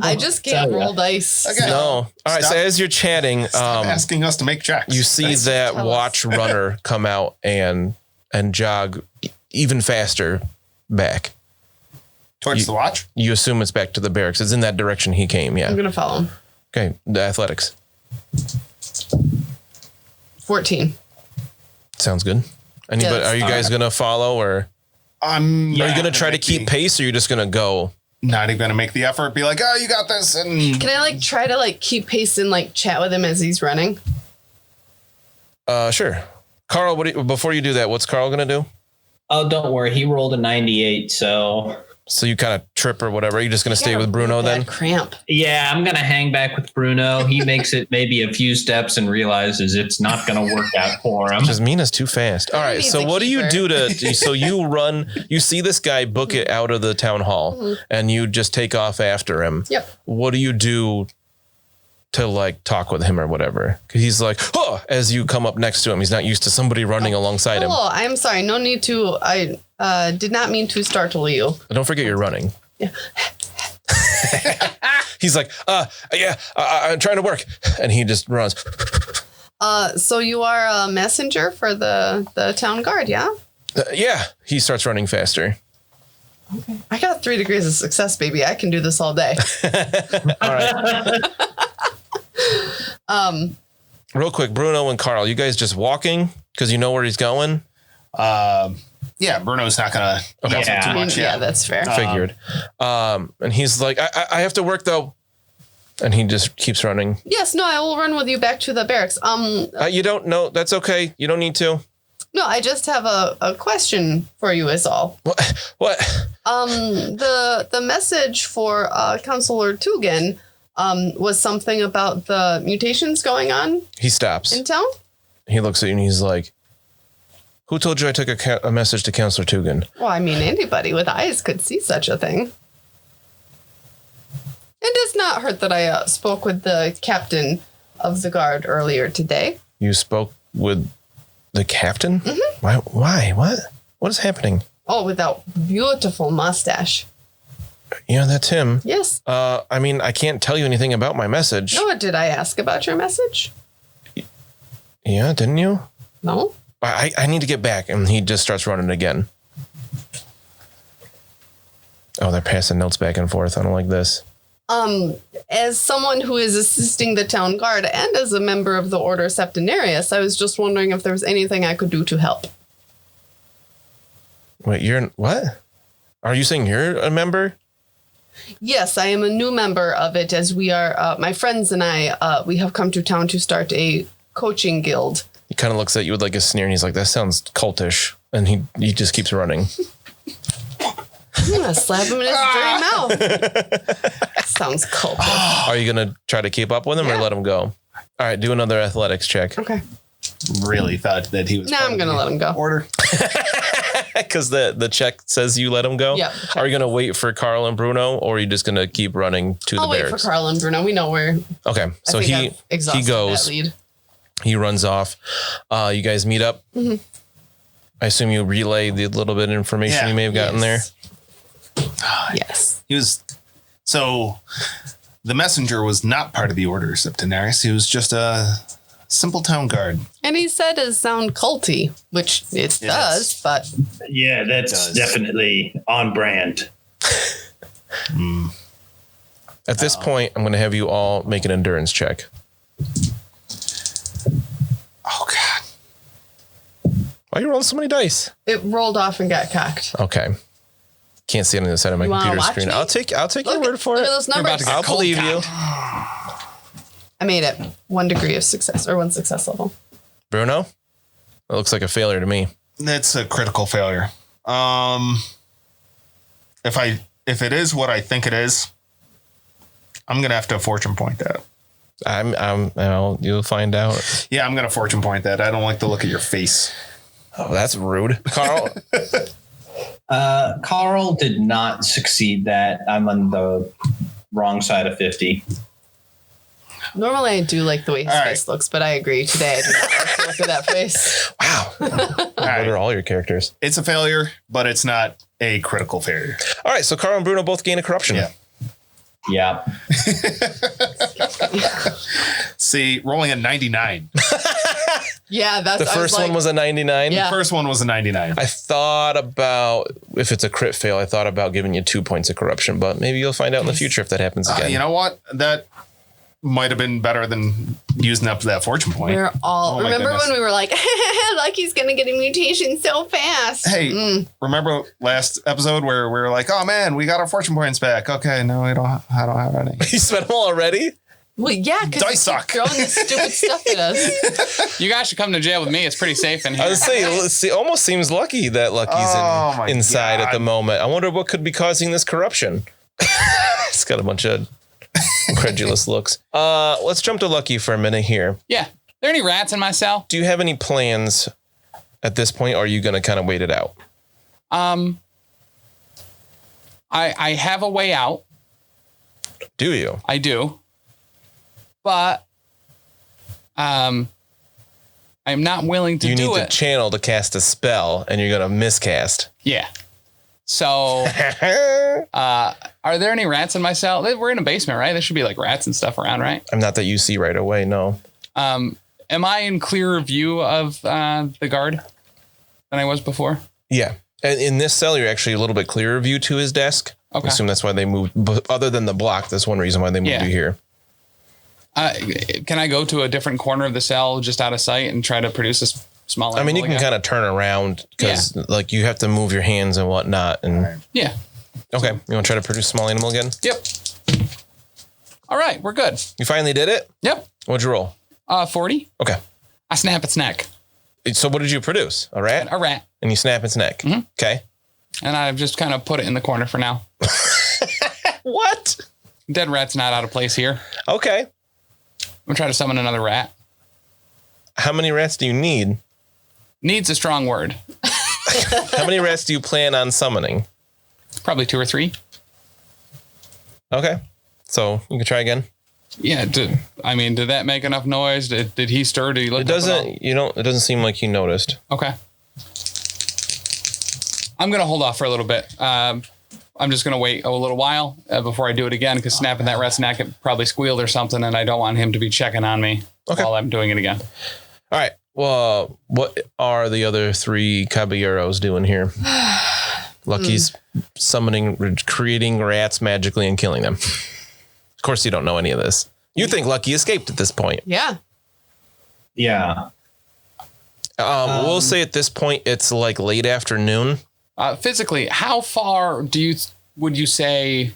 I just can't roll dice. Okay. No. All right, Stop. so as you're chatting, Stop asking us to make checks. you see that tell watch runner come out and jog even faster back. Towards the watch? You assume it's back to the barracks. It's in that direction he came, yeah. I'm going to follow him. Okay, the athletics. 14. Sounds good. Anybody, Yes. are you guys going to follow, or are you going to try to keep pace, or you're just going to go? Not even going to make the effort. Be like, oh, you got this. And Can I like try to like keep pace and like chat with him as he's running? Sure. Carl, before you do that, what's Carl going to do? Oh, don't worry. He rolled a 98. So So you kind of trip or whatever. Are you just going to stay Got a with Bruno real bad then? Cramp. yeah, I'm going to hang back with Bruno. He makes it maybe a few steps and realizes it's not going to work out for him. Because Mina's too fast. All right. needs So a what do you keeper. do so you run, you see this guy book it out of the town hall and you just take off after him. Yep. What do you do to like talk with him or whatever? Because he's like, oh, as you come up next to him, he's not used to somebody running alongside him. Oh, I'm sorry. No need to. I did not mean to startle you. Don't forget you're running. Yeah. He's like, I'm trying to work. And he just runs. So you are a messenger for the town guard, yeah? Yeah. He starts running faster. Okay. I got 3 degrees of success, baby. I can do this all day. All right. Real quick, Bruno and Carl, you guys just walking because you know where he's going? yeah, Bruno's not going to mess with too much. Yeah, that's fair. Figured. And he's like, I have to work though. And he just keeps running. Yes, no, I will run with you back to the barracks. You don't know. That's okay. You don't need to. No, I just have a question for you is all. What? The message for Counselor Tugan was something about the mutations going on He stops. in town. He looks at you and he's like, who told you I took a message to Counselor Tugan? Well, I mean, anybody with eyes could see such a thing. It does not hurt that I spoke with the captain of the guard earlier today. You spoke with the captain? Mm-hmm. Why? What is happening? Oh, with that beautiful mustache. Yeah, that's him. Yes. I mean, I can't tell you anything about my message. No, did I ask about your message? Yeah, didn't you? No. I need to get back. And he just starts running again. Oh, they're passing notes back and forth. I don't like this. As someone who is assisting the town guard and as a member of the Order Septenarius, I was just wondering if there was anything I could do to help. Wait, what? Are you saying you're a member? Yes, I am a new member of it, as we are, my friends and I, we have come to town to start a coaching guild. He kind of looks at you with like a sneer and he's like, that sounds cultish. And he just keeps running. I'm going to slap him in his dirty mouth. Sounds cultish. Are you going to try to keep up with him or let him go? All right, do another athletics check. Okay. Really thought that he was. No, I'm going to let him go. Order. Because the check says you let him go? Yeah. Are you going to wait for Carl and Bruno or are you just going to keep running to I'll the wait barracks? for Carl and Bruno. We know where. Okay, so I think he I've exhausted goes. that lead. He runs off. You guys meet up. Mm-hmm. I assume you relay the little bit of information Yeah. you may have gotten Yes. Yes. He was. So the messenger was not part of the Order Septenarius. He was just a simple town guard. And he said it sound culty, which it does, but Yeah, that's definitely on brand. At this point, I'm going to have you all make an endurance check. Oh, God. Why are you rolling so many dice? it rolled off and got cocked. Okay. Can't see it on the side of my You wanna computer watch screen. me? I'll take your word for Look it. at those about numbers. to get I'll cold believe you. I made it 1 degree of success or 1 success level. Bruno, That looks like a failure to me. That's a critical failure. If it is what I think it is, I'm gonna have to fortune point that. Well, you'll find out. Yeah, I'm gonna fortune point that. I don't like the look of your face. Oh, that's rude, Carl. Carl did not succeed that. I'm on the wrong side of 50. Normally, I do like the way his All face looks, but I agree. Today, I do not like the look of that face. Wow. What are all your characters? It's a failure, but it's not a critical failure. All right, so Carl and Bruno both gain a corruption. Yeah. Yeah. See, rolling a 99. Yeah, that's The first one was a 99. Yeah. First one was a 99. I thought about, if it's a crit fail, I thought about giving you 2 points of corruption, but maybe you'll find out in the future if that happens again. You know what? That might have been better than using up that fortune point. We're all Oh my remember goodness. when we were like, Lucky's gonna get a mutation so fast. Hey, remember last episode where we were like, oh man, we got our fortune points back. Okay, no, I don't have any. You spent them all already? Well, yeah, because Dice suck. throwing this stupid stuff at us. You guys should come to jail with me. It's pretty safe in I here. was saying, it almost seems lucky that Lucky's Oh my inside at the God. moment. I wonder what could be causing this corruption. It's got a bunch of incredulous looks. Let's jump to Lucky for a minute here. Yeah. There any rats in my cell? Do you have any plans at this point, or are you going to kind of wait it out? I have a way out. Do you? I do. But I'm not willing to You do need it. to channel to cast a spell, and you're going to miscast. Yeah. So are there any rats in my cell? We're in a basement, right? There should be like rats and stuff around, right? I'm not that you see right away, no. Am I in clearer view of the guard than I was before? Yeah. And in this cell, you're actually a little bit clearer view to his desk. Okay. I assume that's why they moved. But other than the block, that's one reason why they moved Yeah. you here. Can I go to a different corner of the cell just out of sight and try to produce a small I mean, you animal can again? kind of turn around because like you have to move your hands and whatnot. And Yeah. okay, you want to try to produce small animal again? Yep. All right, we're good. You finally did it. Yep. What'd you roll? 40. Okay. I snap its neck. So what did you produce? A rat? A rat. And you snap its neck. Mm-hmm. Okay. And I've just kind of put it in the corner for now. What? Dead rat's not out of place here. Okay. I'm gonna try to summon another rat. How many rats do you need? Needs a strong word. How many rats do you plan on summoning? Probably 2 or 3. Okay. So you can try again. Yeah. Did that make enough noise? Did he stir? Did he look? It doesn't, it doesn't seem like you noticed. Okay. I'm going to hold off for a little bit. I'm just going to wait a little while before I do it again because snapping that rat's neck, it probably squealed or something, and I don't want him to be checking on me while I'm doing it again. All right. Well, what are the other 3 caballeros doing here? Lucky's summoning, creating rats magically and killing them. Of course, you don't know any of this. You think Lucky escaped at this point. Yeah. Yeah. We'll say at this point, it's like late afternoon. Physically, how far would you say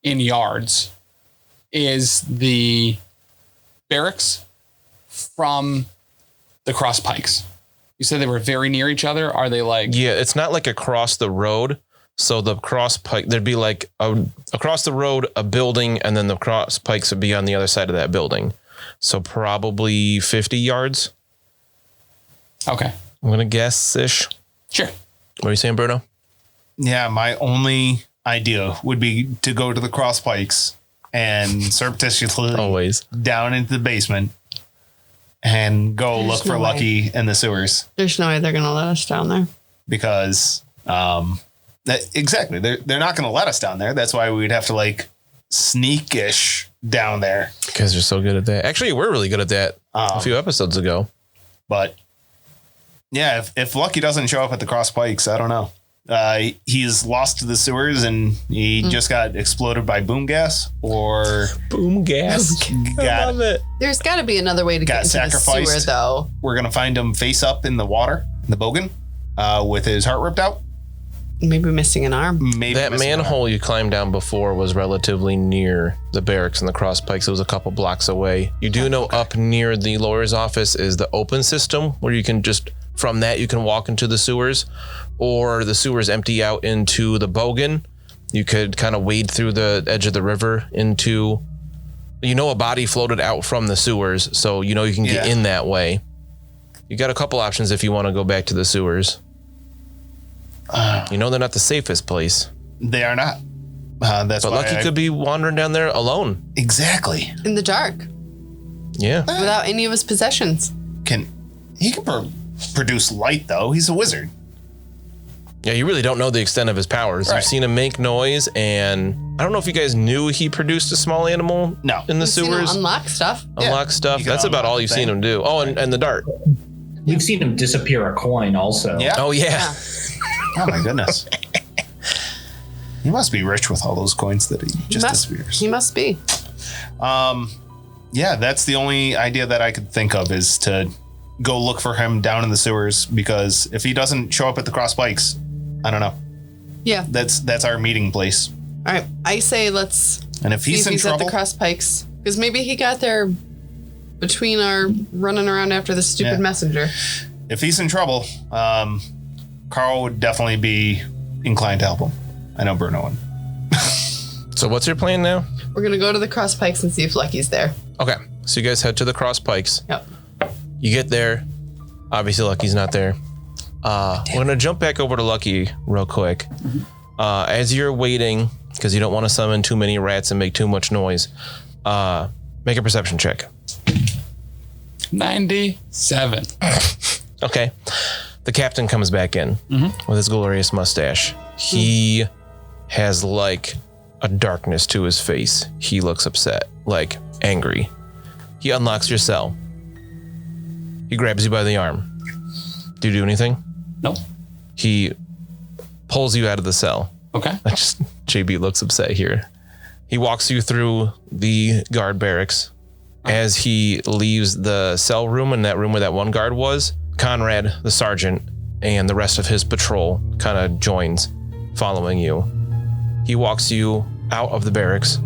in yards is the barracks from the cross pikes? You said they were very near each other. Are they like? Yeah, it's not like across the road. So the cross pike, there'd be like across the road, a building, and then the cross pikes would be on the other side of that building. So probably 50 yards. Okay. I'm going to guess-ish. Sure. What are you saying, Bruno? Yeah, my only idea would be to go to the cross pikes and surreptitiously Always. down into the basement and go There's look no for way. Lucky in the sewers There's no way they're gonna let us down there. because exactly they're not going to let us down there. That's why we'd have to like sneakish down there. Because you're so good at that. Actually, we're really good at that a few episodes ago. But yeah, if Lucky doesn't show up at the cross pikes, I don't know. He's lost to the sewers and he just got exploded by boom gas or Boom gas. I got, love it. There's got to be another way to Got get into the sewer, sacrificed. though. we're going to find him face up in the water, in the bogan, with his heart ripped out. Maybe missing an arm. Maybe That missing an arm. manhole you climbed down before was relatively near the barracks and the cross pikes. It was a couple blocks away. You do know up near the lawyer's office is the open system where you can just From that, you can walk into the sewers, or the sewers empty out into the Bogan. You could kind of wade through the edge of the river into, a body floated out from the sewers. So, you can get in that way. You got a couple options if you want to go back to the sewers. They're not the safest place. They are not. But Lucky could be wandering down there alone. Exactly. In the dark. Yeah. Without any of his possessions. He can produce light, though. He's a wizard. Yeah, you really don't know the extent of his powers. Right. You've seen him make noise, and I don't know if you guys knew he produced a small animal in the We've seen him sewers. unlock stuff. Unlock stuff. That's about all you've seen him do. Oh, and the dart. We've seen him disappear a coin also. Yeah. Oh, yeah. Oh, my goodness. He must be rich with all those coins that he just disappears. He must be. Yeah, that's the only idea that I could think of is to go look for him down in the sewers, because if he doesn't show up at the Cross Pikes, I don't know. Yeah. That's our meeting place. All right. I say let's And if see he's if in he's trouble, at the Cross Pikes. Because maybe he got there between our running around after the stupid messenger. if he's in trouble, Carl would definitely be inclined to help him. I know Bruno would. So what's your plan now? We're going to go to the Cross Pikes and see if Lucky's there. Okay. So you guys head to the Cross Pikes. Yep. You get there. Obviously, Lucky's not there. We're going to jump back over to Lucky real quick. As you're waiting, because you don't want to summon too many rats and make too much noise, make a perception check. 97. Okay. The captain comes back in with his glorious mustache. He has like a darkness to his face. He looks upset, like angry. He unlocks your cell. He grabs you by the arm. Do you do anything? Nope. He pulls you out of the cell. Okay. JB looks upset here. He walks you through the guard barracks. As he leaves the cell room, and that room where that one guard was, Conrad, the sergeant, and the rest of his patrol kind of joins, following you. He walks you out of the barracks,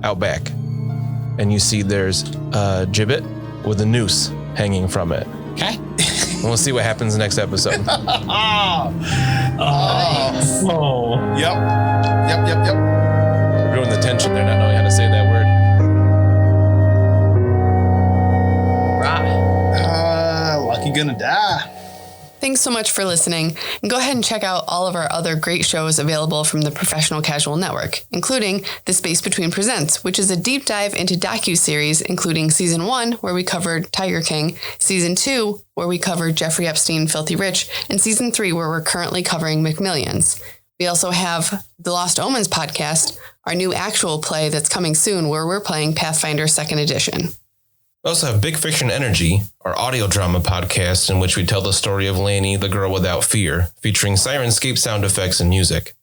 out back, and you see there's a gibbet with a noose hanging from it. Okay. And we'll see what happens next episode. Oh. Yep. Ruin the tension there, not knowing how to say that word. Lucky gonna die. Thanks so much for listening, and go ahead and check out all of our other great shows available from the Professional Casual Network, including The Space Between Presents, which is a deep dive into docu-series, including Season 1, where we covered Tiger King, Season 2, where we covered Jeffrey Epstein, Filthy Rich, and Season 3, where we're currently covering McMillions. We also have the Lost Omens podcast, our new actual play that's coming soon, where we're playing Pathfinder 2nd Edition. We also have Big Fiction Energy, our audio drama podcast in which we tell the story of Lanny, the girl without fear, featuring Sirenscape sound effects and music.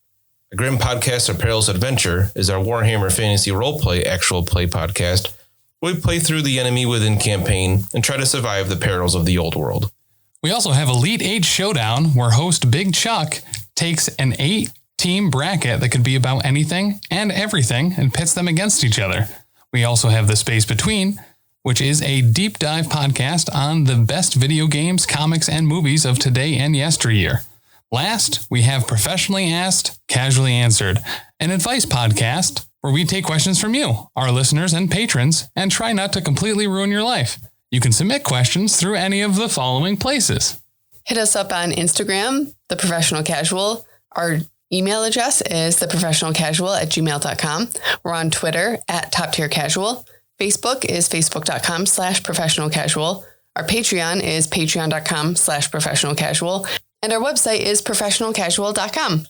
The Grim Podcast, or Peril's Adventure, is our Warhammer Fantasy Roleplay actual play podcast, where we play through the enemy within campaign and try to survive the perils of the old world. We also have Elite 8 Showdown, where host Big Chuck takes an 8-team bracket that could be about anything and everything and pits them against each other. We also have The Space Between, which is a deep dive podcast on the best video games, comics, and movies of today and yesteryear. Last, we have Professionally Asked, Casually Answered, an advice podcast where we take questions from you, our listeners and patrons, and try not to completely ruin your life. You can submit questions through any of the following places. Hit us up on Instagram, The Professional Casual. Our email address is theprofessionalcasual@gmail.com. We're on Twitter @TopTierCasual. Facebook is facebook.com/professionalcasual. Our Patreon is patreon.com/professionalcasual. And our website is professionalcasual.com.